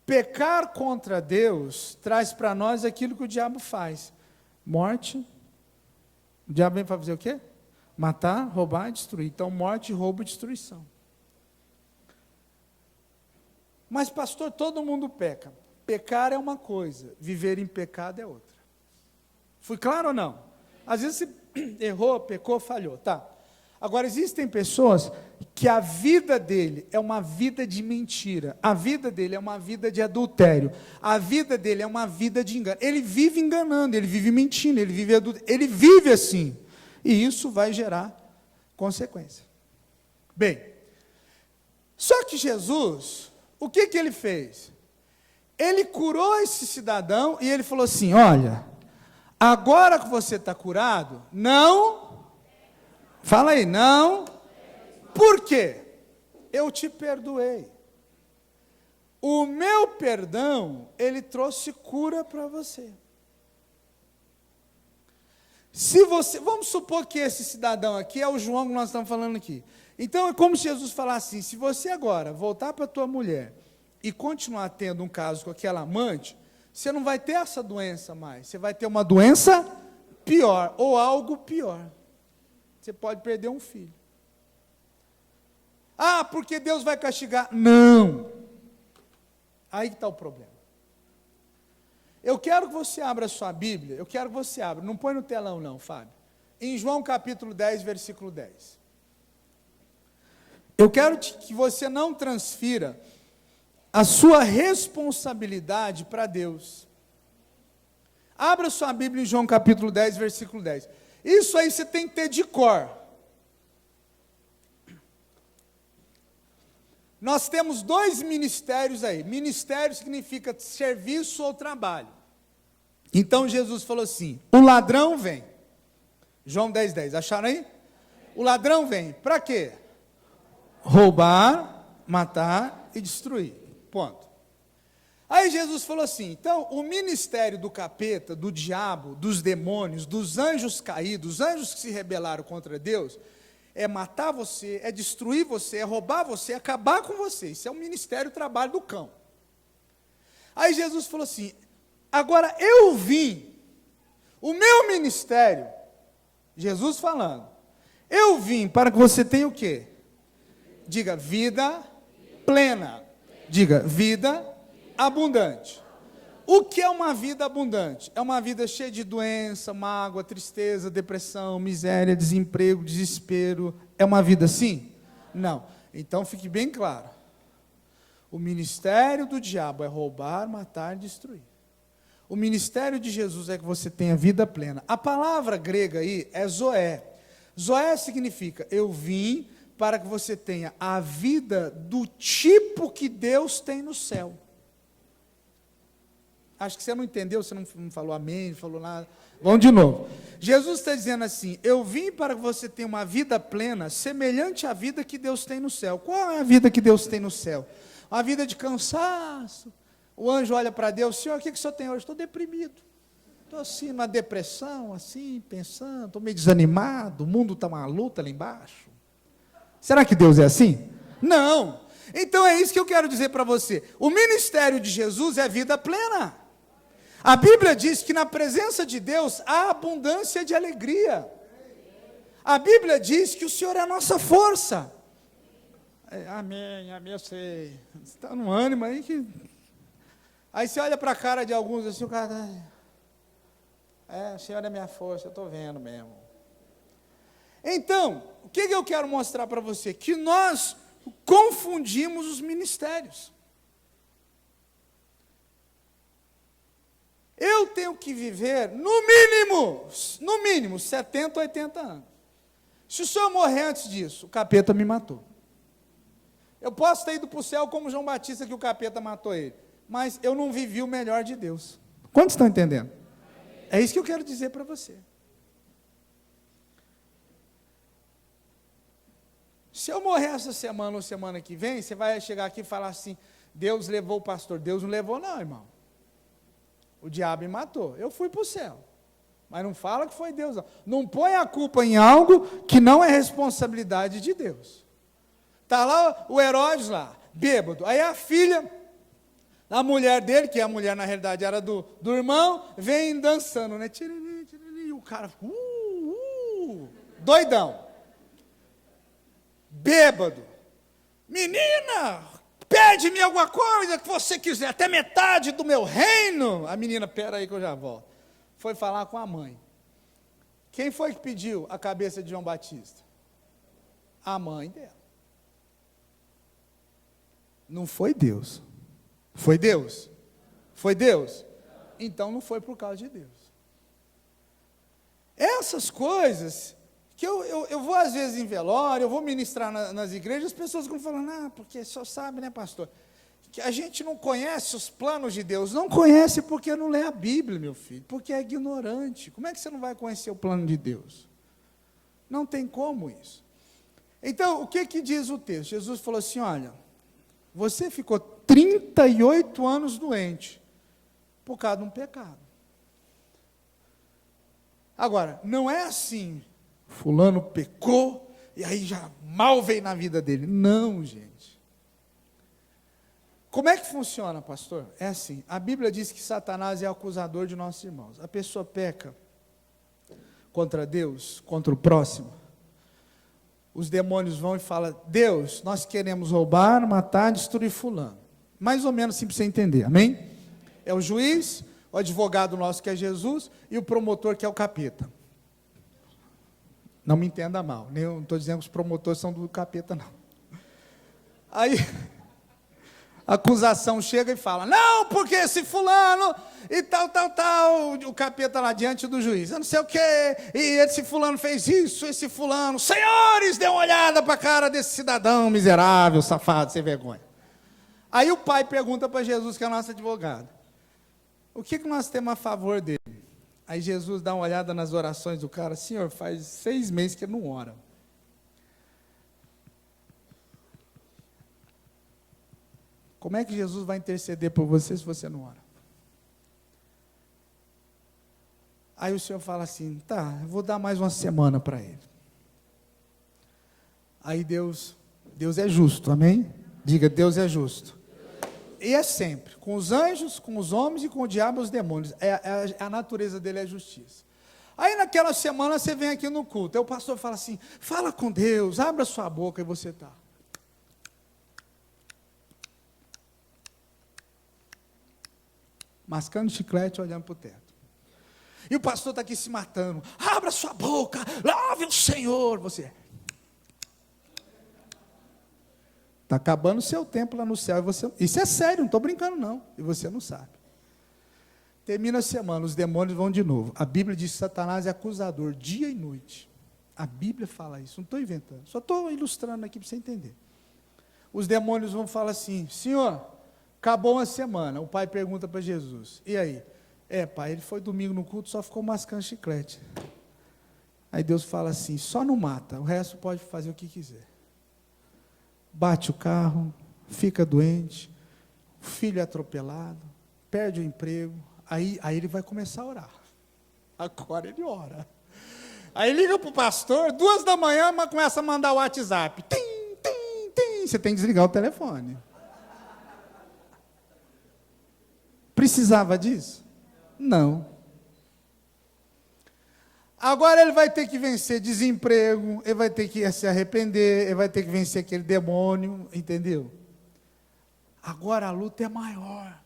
Speaker 1: pecar contra Deus traz para nós aquilo que o diabo faz. Morte. O diabo vem para fazer o quê? Matar, roubar e destruir. Então, morte, roubo e destruição. Mas, pastor, todo mundo peca. Pecar é uma coisa, viver em pecado é outra. Fui claro ou não? Às vezes você errou, pecou, falhou, tá? Agora, existem pessoas que a vida dele é uma vida de mentira, a vida dele é uma vida de adultério, a vida dele é uma vida de engano. Ele vive enganando, ele vive mentindo, ele vive assim. E isso vai gerar consequência. Bem, só que Jesus, o que ele fez? Ele curou esse cidadão e ele falou assim, olha, agora que você está curado, não, fala aí, não, por quê? Eu te perdoei. O meu perdão, ele trouxe cura para você. Se você, vamos supor que esse cidadão aqui é o João que nós estamos falando aqui. Então é como se Jesus falasse assim, se você agora voltar para a tua mulher e continuar tendo um caso com aquela amante, você não vai ter essa doença mais, você vai ter uma doença pior, ou algo pior. Você pode perder um filho. Ah, porque Deus vai castigar. Não. Aí que está o problema. Eu quero que você abra a sua Bíblia, não põe no telão não, Fábio. Em João capítulo 10, versículo 10. Eu quero que você não transfira a sua responsabilidade para Deus. Abra sua Bíblia em João capítulo 10, versículo 10. Isso aí você tem que ter de cor. Nós temos 2 ministérios aí. Ministério significa serviço ou trabalho. Então Jesus falou assim, o ladrão vem. João 10, 10. Acharam aí? O ladrão vem. Para quê? Roubar, matar e destruir. Ponto. Aí Jesus falou assim, então, o ministério do capeta, do diabo, dos demônios, dos anjos caídos, os anjos que se rebelaram contra Deus, é matar você, é destruir você, é roubar você, é acabar com você. Isso é o ministério, o trabalho do cão. Aí Jesus falou assim, agora eu vim, o meu ministério, Jesus falando, eu vim para que você tenha o quê? Diga, vida plena. Diga, vida abundante. O que é uma vida abundante? É uma vida cheia de doença, mágoa, tristeza, depressão, miséria, desemprego, desespero. É uma vida assim? Não. Então fique bem claro. O ministério do diabo é roubar, matar e destruir. O ministério de Jesus é que você tenha vida plena. A palavra grega aí é zoé. Zoé significa, eu vim para que você tenha a vida do tipo que Deus tem no céu. Acho que você não entendeu, você não falou amém, não falou nada. Vamos de novo. Jesus está dizendo assim, eu vim para que você tenha uma vida plena, semelhante à vida que Deus tem no céu. Qual é a vida que Deus tem no céu? Uma vida de cansaço. O anjo olha para Deus, Senhor, o que o Senhor tem hoje? Estou deprimido. Estou assim, numa depressão, assim, pensando, estou meio desanimado, o mundo está uma luta lá embaixo. Será que Deus é assim? Não. Então é isso que eu quero dizer para você. O ministério de Jesus é vida plena. A Bíblia diz que na presença de Deus há abundância de alegria. A Bíblia diz que o Senhor é a nossa força. Amém, eu sei. Você está num ânimo aí que... Aí você olha para a cara de alguns assim, o cara... o Senhor é minha força, eu estou vendo mesmo. Então, o que eu quero mostrar para você? Que nós confundimos os ministérios. Eu tenho que viver, no mínimo, 70, 80 anos. Se o senhor morrer antes disso, o capeta me matou. Eu posso ter ido para o céu como João Batista, que o capeta matou ele. Mas eu não vivi o melhor de Deus. Quantos estão entendendo? É isso que eu quero dizer para você. Se eu morrer essa semana ou semana que vem, você vai chegar aqui e falar assim, Deus levou o pastor. Deus não levou não, irmão. O diabo me matou. Eu fui para o céu. Mas não fala que foi Deus, não. Não põe a culpa em algo que não é responsabilidade de Deus. Está lá o Herodes lá, bêbado. Aí a filha, a mulher dele, que a mulher na realidade era do irmão, vem dançando, né? Tiriri, tiriri, o cara, doidão. Bêbado. Menina, pede-me alguma coisa que você quiser, até metade do meu reino. A menina, pera aí que eu já volto. Foi falar com a mãe. Quem foi que pediu a cabeça de João Batista? A mãe dela. Não foi Deus. Foi Deus? Foi Deus? Então não foi por causa de Deus. Essas coisas que eu vou às vezes em velório, eu vou ministrar nas igrejas, as pessoas ficam falando, porque só sabe, né, pastor, que a gente não conhece os planos de Deus. Não conhece porque não lê a Bíblia, meu filho, porque é ignorante. Como é que você não vai conhecer o plano de Deus? Não tem como isso. Então, o que diz o texto? Jesus falou assim, olha, você ficou 38 anos doente, por causa de um pecado. Agora, não é assim, fulano pecou, e aí já mal veio na vida dele. Não, gente. Como é que funciona, pastor? É assim, a Bíblia diz que Satanás é o acusador de nossos irmãos. A pessoa peca contra Deus, contra o próximo. Os demônios vão e falam, Deus, nós queremos roubar, matar, destruir fulano. Mais ou menos assim para você entender, amém? É o juiz, o advogado nosso que é Jesus, e o promotor que é o capeta. Não me entenda mal, nem eu não estou dizendo que os promotores são do capeta, não. Aí, a acusação chega e fala, não, porque esse fulano, e tal, o capeta lá diante do juiz, eu não sei o quê, e esse fulano fez isso, esse fulano, senhores, dê uma olhada para a cara desse cidadão miserável, safado, sem vergonha. Aí o pai pergunta para Jesus, que é o nosso advogado, o que nós temos a favor dele? Aí Jesus dá uma olhada nas orações do cara, senhor, faz 6 meses que ele não ora. Como é que Jesus vai interceder por você se você não ora? Aí o Senhor fala assim, tá, eu vou dar mais uma semana para ele. Aí Deus é justo, amém? Diga, Deus é justo. E é sempre, com os anjos, com os homens e com o diabo e os demônios. A natureza dele é justiça. Aí naquela semana você vem aqui no culto, aí o pastor fala assim, fala com Deus, abra sua boca e você está. Mascando chiclete, olhando para o teto. E o pastor está aqui se matando. Abra sua boca, louve o Senhor. Você. Está acabando o seu tempo lá no céu. E você, isso é sério, não estou brincando, não. E você não sabe. Termina a semana, os demônios vão de novo. A Bíblia diz que Satanás é acusador, dia e noite. A Bíblia fala isso, não estou inventando. Só estou ilustrando aqui para você entender. Os demônios vão falar assim: Senhor, acabou uma semana. O pai pergunta para Jesus: e aí? Pai, ele foi domingo no culto, só ficou mascando chiclete. Aí Deus fala assim: só não mata, o resto pode fazer o que quiser. Bate o carro, fica doente, o filho é atropelado, perde o emprego. Aí ele vai começar a orar. Agora ele ora. Aí liga para o pastor, 2 da manhã, mas começa a mandar o WhatsApp. Tim, tim, tim. Você tem que desligar o telefone. Precisava disso? Não. Agora ele vai ter que vencer desemprego, ele vai ter que se arrepender, ele vai ter que vencer aquele demônio, entendeu? Agora a luta é maior.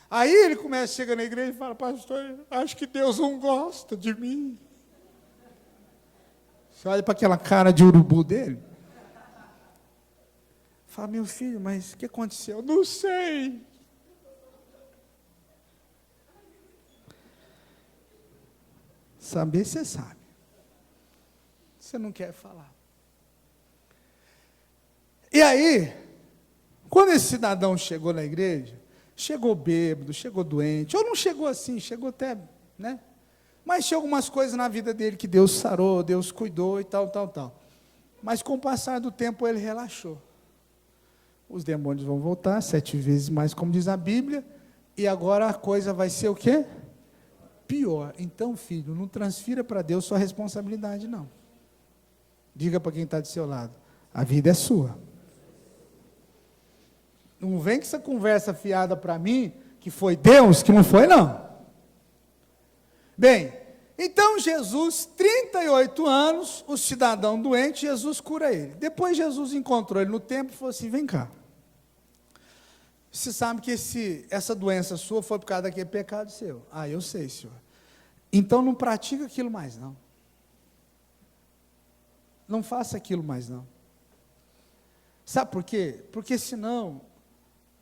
Speaker 1: Aí ele começa, chega na igreja e fala: pastor, acho que Deus não gosta de mim. Você olha para aquela cara de urubu dele. Fala: meu filho, mas o que aconteceu? Não sei. Saber, você sabe. Você não quer falar. E aí, quando esse cidadão chegou na igreja, chegou bêbado, chegou doente, ou não chegou assim, chegou até, né? Mas tinha algumas coisas na vida dele que Deus sarou, Deus cuidou e tal. Mas com o passar do tempo ele relaxou. Os demônios vão voltar 7 vezes mais, como diz a Bíblia, e agora a coisa vai ser o quê? Pior. Então, filho, não transfira para Deus sua responsabilidade, não. Diga para quem está do seu lado: a vida é sua. Não vem com essa conversa fiada para mim, que foi Deus, que não foi, não. Bem, então Jesus, 38 anos, o cidadão doente, Jesus cura ele. Depois Jesus encontrou ele no templo e falou assim: vem cá. Você sabe que essa doença sua foi por causa daquele pecado seu. Ah, eu sei, senhor. Então não pratica aquilo mais, não. Não faça aquilo mais, não. Sabe por quê? Porque senão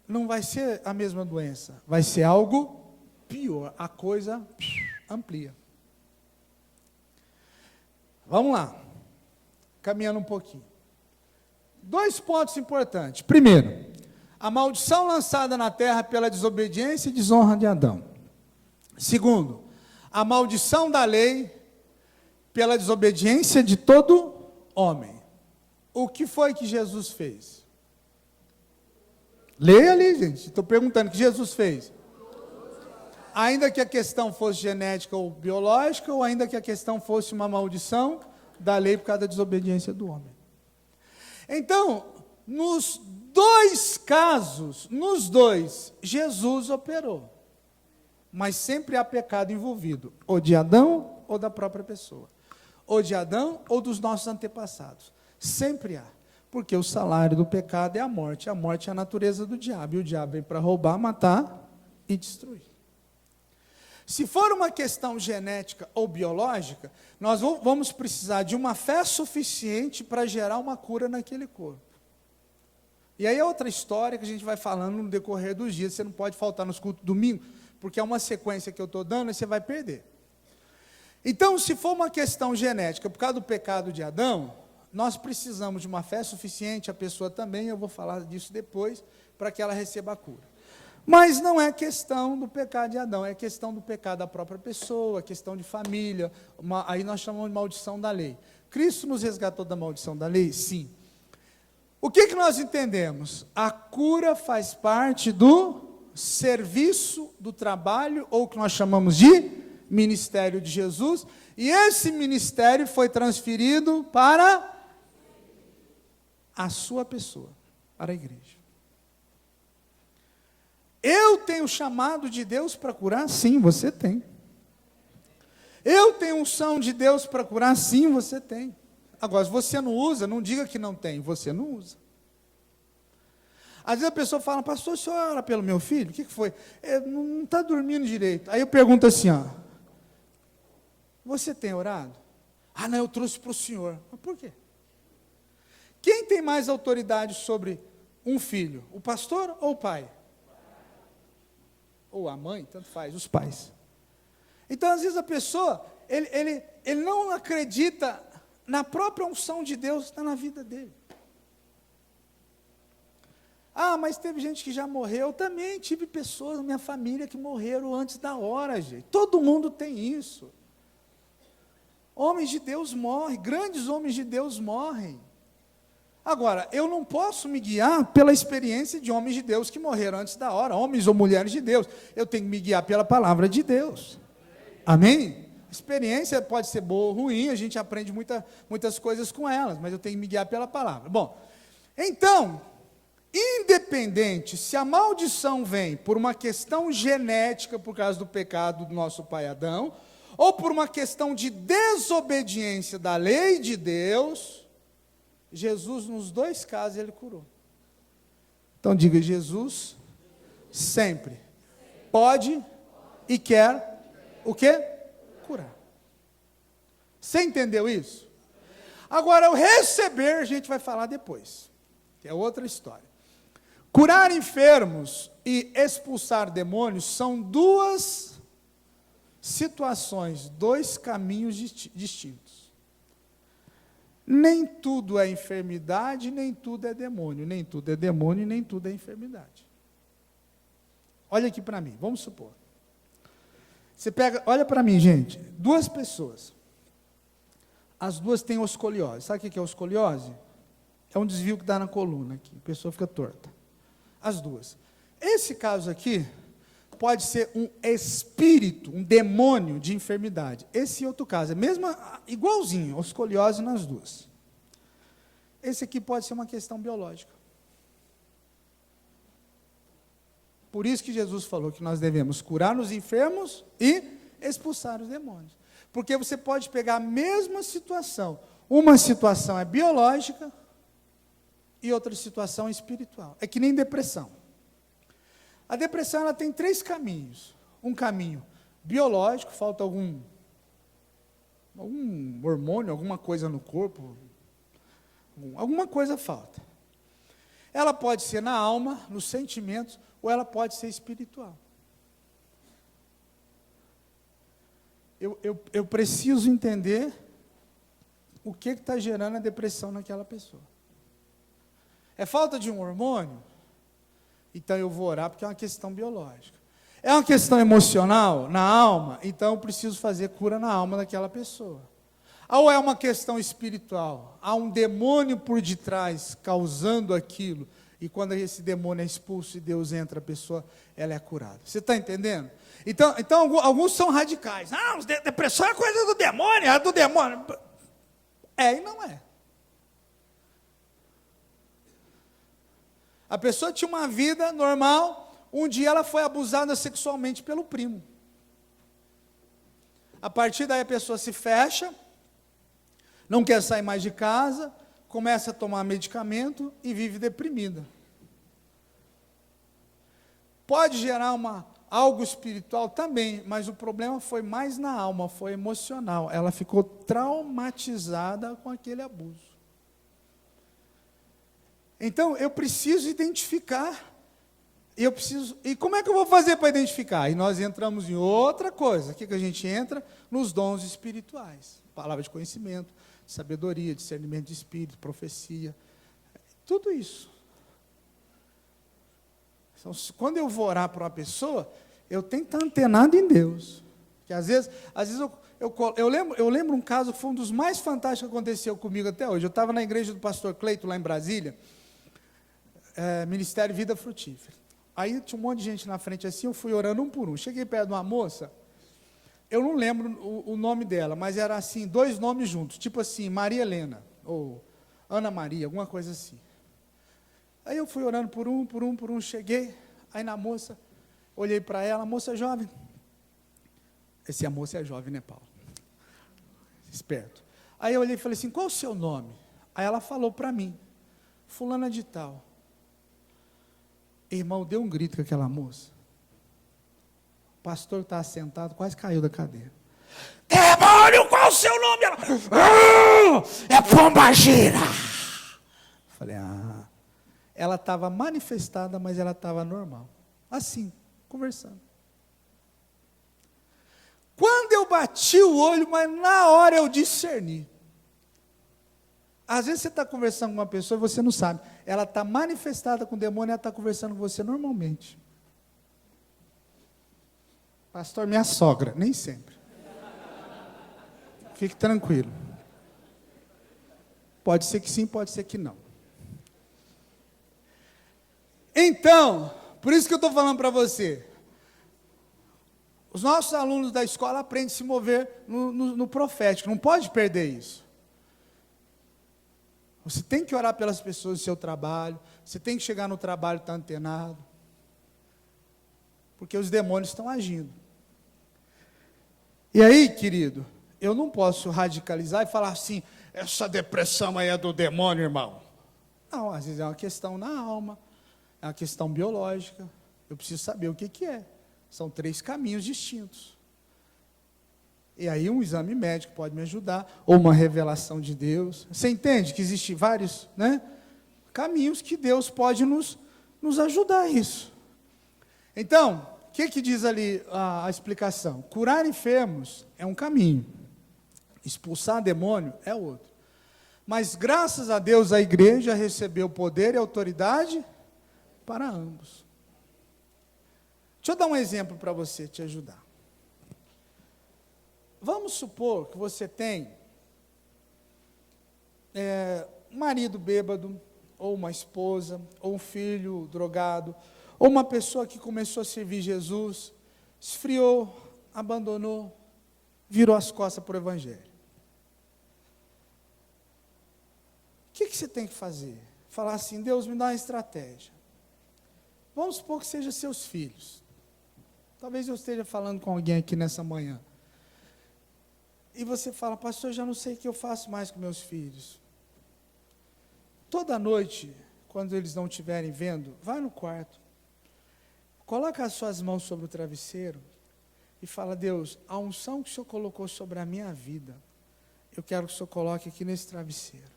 Speaker 1: não vai ser a mesma doença. Vai ser algo pior. A coisa amplia. Vamos lá. Caminhando um pouquinho. 2 pontos importantes. Primeiro, a maldição lançada na terra pela desobediência e desonra de Adão. Segundo, a maldição da lei pela desobediência de todo homem. O que foi que Jesus fez? Leia ali, gente. Estou perguntando o que Jesus fez. Ainda que a questão fosse genética ou biológica, ou ainda que a questão fosse uma maldição da lei por causa da desobediência do homem. Então, nos 2 casos, Jesus operou. Mas sempre há pecado envolvido, ou de Adão ou da própria pessoa. Ou de Adão ou dos nossos antepassados. Sempre há. Porque o salário do pecado é a morte. A morte é a natureza do diabo. E o diabo vem para roubar, matar e destruir. Se for uma questão genética ou biológica, nós vamos precisar de uma fé suficiente para gerar uma cura naquele corpo. E aí é outra história que a gente vai falando no decorrer dos dias. Você não pode faltar nos cultos domingo, porque é uma sequência que eu estou dando e você vai perder. Então, se for uma questão genética, por causa do pecado de Adão, nós precisamos de uma fé suficiente, a pessoa também, eu vou falar disso depois, para que ela receba a cura. Mas não é questão do pecado de Adão, é questão do pecado da própria pessoa, questão de família, aí nós chamamos de maldição da lei. Cristo nos resgatou da maldição da lei? Sim. O que nós entendemos? A cura faz parte do serviço, do trabalho, ou o que nós chamamos de ministério de Jesus, e esse ministério foi transferido para a sua pessoa, para a igreja. Eu tenho chamado de Deus para curar? Sim, você tem. Eu tenho unção de Deus para curar? Sim, você tem. Agora, se você não usa, não diga que não tem, você não usa. Às vezes a pessoa fala: pastor, o senhor ora pelo meu filho? O que foi? Não está dormindo direito. Aí eu pergunto assim, você tem orado? Ah, não, eu trouxe para o senhor. Mas por quê? Quem tem mais autoridade sobre um filho? O pastor ou o pai? Ou a mãe, tanto faz, os pais. Então, às vezes a pessoa, ele não acredita na própria unção de Deus que está na vida dele. Ah, mas teve gente que já morreu. Eu também tive pessoas na minha família que morreram antes da hora, gente. Todo mundo tem isso. Homens de Deus morrem, grandes homens de Deus morrem. Agora, eu não posso me guiar pela experiência de homens de Deus que morreram antes da hora, homens ou mulheres de Deus. Eu tenho que me guiar pela palavra de Deus. Amém? A experiência pode ser boa ou ruim, a gente aprende muitas coisas com elas, mas eu tenho que me guiar pela palavra. Bom, então, independente se a maldição vem por uma questão genética, por causa do pecado do nosso pai Adão, ou por uma questão de desobediência da lei de Deus, Jesus, nos dois casos, ele curou. Então diga, Jesus sempre pode e quer o quê? Curar. Você entendeu isso? Agora, o receber, a gente vai falar depois, que é outra história. Curar enfermos e expulsar demônios são duas situações, dois caminhos distintos. Nem tudo é enfermidade, nem tudo é demônio. Nem tudo é demônio, nem tudo é enfermidade. Olha aqui para mim, vamos supor. Você pega, olha para mim, gente, duas pessoas. As duas têm escoliose. Sabe o que é escoliose? É um desvio que dá na coluna aqui, a pessoa fica torta. As duas. Esse caso aqui pode ser um espírito, um demônio de enfermidade. Esse outro caso é igualzinho, escoliose nas duas. Esse aqui pode ser uma questão biológica. Por isso que Jesus falou que nós devemos curar os enfermos e expulsar os demônios. Porque você pode pegar a mesma situação. Uma situação é biológica e outra situação é espiritual. É que nem depressão. A depressão ela tem 3 caminhos. Um caminho biológico, falta algum hormônio, alguma coisa no corpo, alguma coisa falta. Ela pode ser na alma, nos sentimentos, ou ela pode ser espiritual. Eu preciso entender o que está gerando a depressão naquela pessoa. É falta de um hormônio? Então eu vou orar porque é uma questão biológica. É uma questão emocional, na alma? Então eu preciso fazer cura na alma daquela pessoa. Ou é uma questão espiritual? Há um demônio por detrás causando aquilo, e quando esse demônio é expulso e Deus entra, a pessoa ela é curada. Você está entendendo? Então alguns são radicais. Ah, depressão é coisa do demônio, é do demônio. É e não é. A pessoa tinha uma vida normal, um dia ela foi abusada sexualmente pelo primo. A partir daí a pessoa se fecha, não quer sair mais de casa, começa a tomar medicamento e vive deprimida. Pode gerar algo espiritual também, mas o problema foi mais na alma, foi emocional. Ela ficou traumatizada com aquele abuso. Então, eu preciso identificar, e como é que eu vou fazer para identificar? E nós entramos em outra coisa, o que a gente entra? Nos dons espirituais, palavra de conhecimento, sabedoria, discernimento de espírito, profecia, tudo isso. Então, quando eu vou orar para uma pessoa, eu tenho que estar antenado em Deus, porque às vezes eu lembro um caso que foi um dos mais fantásticos que aconteceu comigo até hoje. Eu estava na igreja do pastor Cleito, lá em Brasília, Ministério Vida Frutífera. Aí tinha um monte de gente na frente assim, eu fui orando um por um. Cheguei perto de uma moça, eu não lembro o nome dela, mas era assim, 2 nomes juntos, tipo assim, Maria Helena, ou Ana Maria, alguma coisa assim. Aí eu fui orando por um, cheguei, aí na moça, olhei para ela, a moça jovem. A moça é jovem, né, Paulo? Esperto. Aí eu olhei e falei assim, qual o seu nome? Aí ela falou para mim, fulana de tal. Irmão, deu um grito com aquela moça. O pastor estava sentado, quase caiu da cadeira. Demônio, qual o seu nome? Ela, é Pombagira. Falei, ela estava manifestada, mas ela estava normal. Assim, conversando. Quando eu bati o olho, mas na hora eu discerni. Às vezes você está conversando com uma pessoa e você não sabe. Ela está manifestada com o demônio e ela está conversando com você normalmente. Pastor, minha sogra, nem sempre. Fique tranquilo. Pode ser que sim, pode ser que não. Então, por isso que eu estou falando para você. Os nossos alunos da escola aprendem a se mover no profético. Não pode perder isso. Você tem que orar pelas pessoas do seu trabalho. Você tem que chegar no trabalho e estar antenado. Porque os demônios estão agindo. E aí, querido, eu não posso radicalizar e falar assim, essa depressão aí é do demônio, irmão. Não, às vezes é uma questão na alma, é uma questão biológica. Eu preciso saber o que é. São 3 caminhos distintos. E aí um exame médico pode me ajudar, ou uma revelação de Deus. Você entende que existem vários, caminhos que Deus pode nos ajudar a isso. Então, o que diz ali a explicação? Curar enfermos é um caminho. Expulsar demônio é outro. Mas graças a Deus a igreja recebeu poder e autoridade para ambos. Deixa eu dar um exemplo para você te ajudar. Vamos supor que você tem um marido bêbado, ou uma esposa, ou um filho drogado, ou uma pessoa que começou a servir Jesus, esfriou, abandonou, virou as costas para o Evangelho. O que você tem que fazer? Falar assim, Deus, me dá uma estratégia. Vamos supor que seja seus filhos. Talvez eu esteja falando com alguém aqui nessa manhã. E você fala, pastor, eu já não sei o que eu faço mais com meus filhos. Toda noite, quando eles não estiverem vendo, vai no quarto. Coloca as suas mãos sobre o travesseiro e fala, Deus, a unção que o Senhor colocou sobre a minha vida, eu quero que o Senhor coloque aqui nesse travesseiro.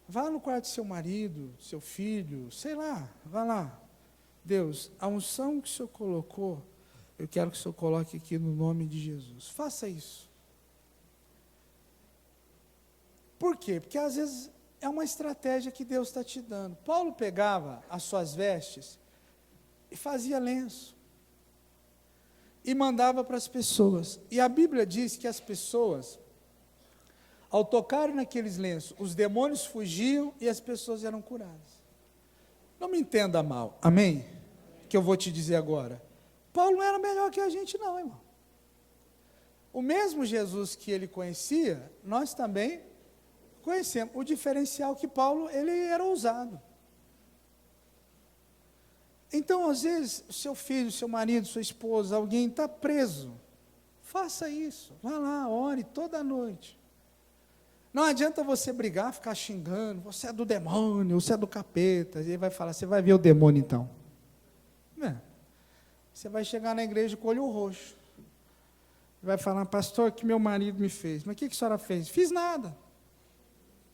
Speaker 1: Vá no quarto do seu marido, seu filho, sei lá, vá lá. Deus, a unção que o Senhor colocou, eu quero que o Senhor coloque aqui no nome de Jesus. Faça isso. Por quê? Porque às vezes é uma estratégia que Deus está te dando. Paulo pegava as suas vestes e fazia lenço. E mandava para as pessoas. E a Bíblia diz que as pessoas, ao tocarem naqueles lenços, os demônios fugiam e as pessoas eram curadas. Não me entenda mal, amém? Que eu vou te dizer agora. Paulo não era melhor que a gente não, irmão. O mesmo Jesus que ele conhecia, nós também conhecemos. O diferencial que Paulo, ele era ousado. Então, às vezes, seu filho, seu marido, sua esposa, alguém está preso. Faça isso. Vá lá, ore toda noite. Não adianta você brigar, ficar xingando, você é do demônio, você é do capeta. E ele vai falar, você vai ver o demônio então. Você vai chegar na igreja com o olho roxo. Vai falar, pastor, o que meu marido me fez? Mas o que a senhora fez? Fiz nada.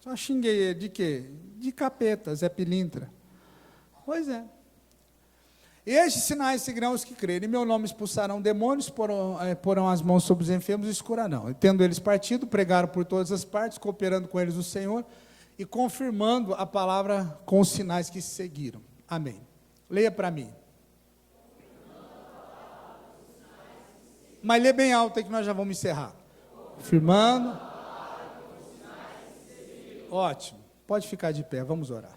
Speaker 1: Só xinguei ele. De quê? De capeta, Zé Pilintra. Pois é. E estes sinais seguirão os que crerem. Em meu nome expulsarão demônios, porão as mãos sobre os enfermos e os curarão. E tendo eles partido, pregaram por todas as partes, cooperando com eles o Senhor e confirmando a palavra com os sinais que se seguiram. Amém. Leia para mim. Mas lê bem alto aí que nós já vamos encerrar. Confirmando. Ótimo. Pode ficar de pé, vamos orar.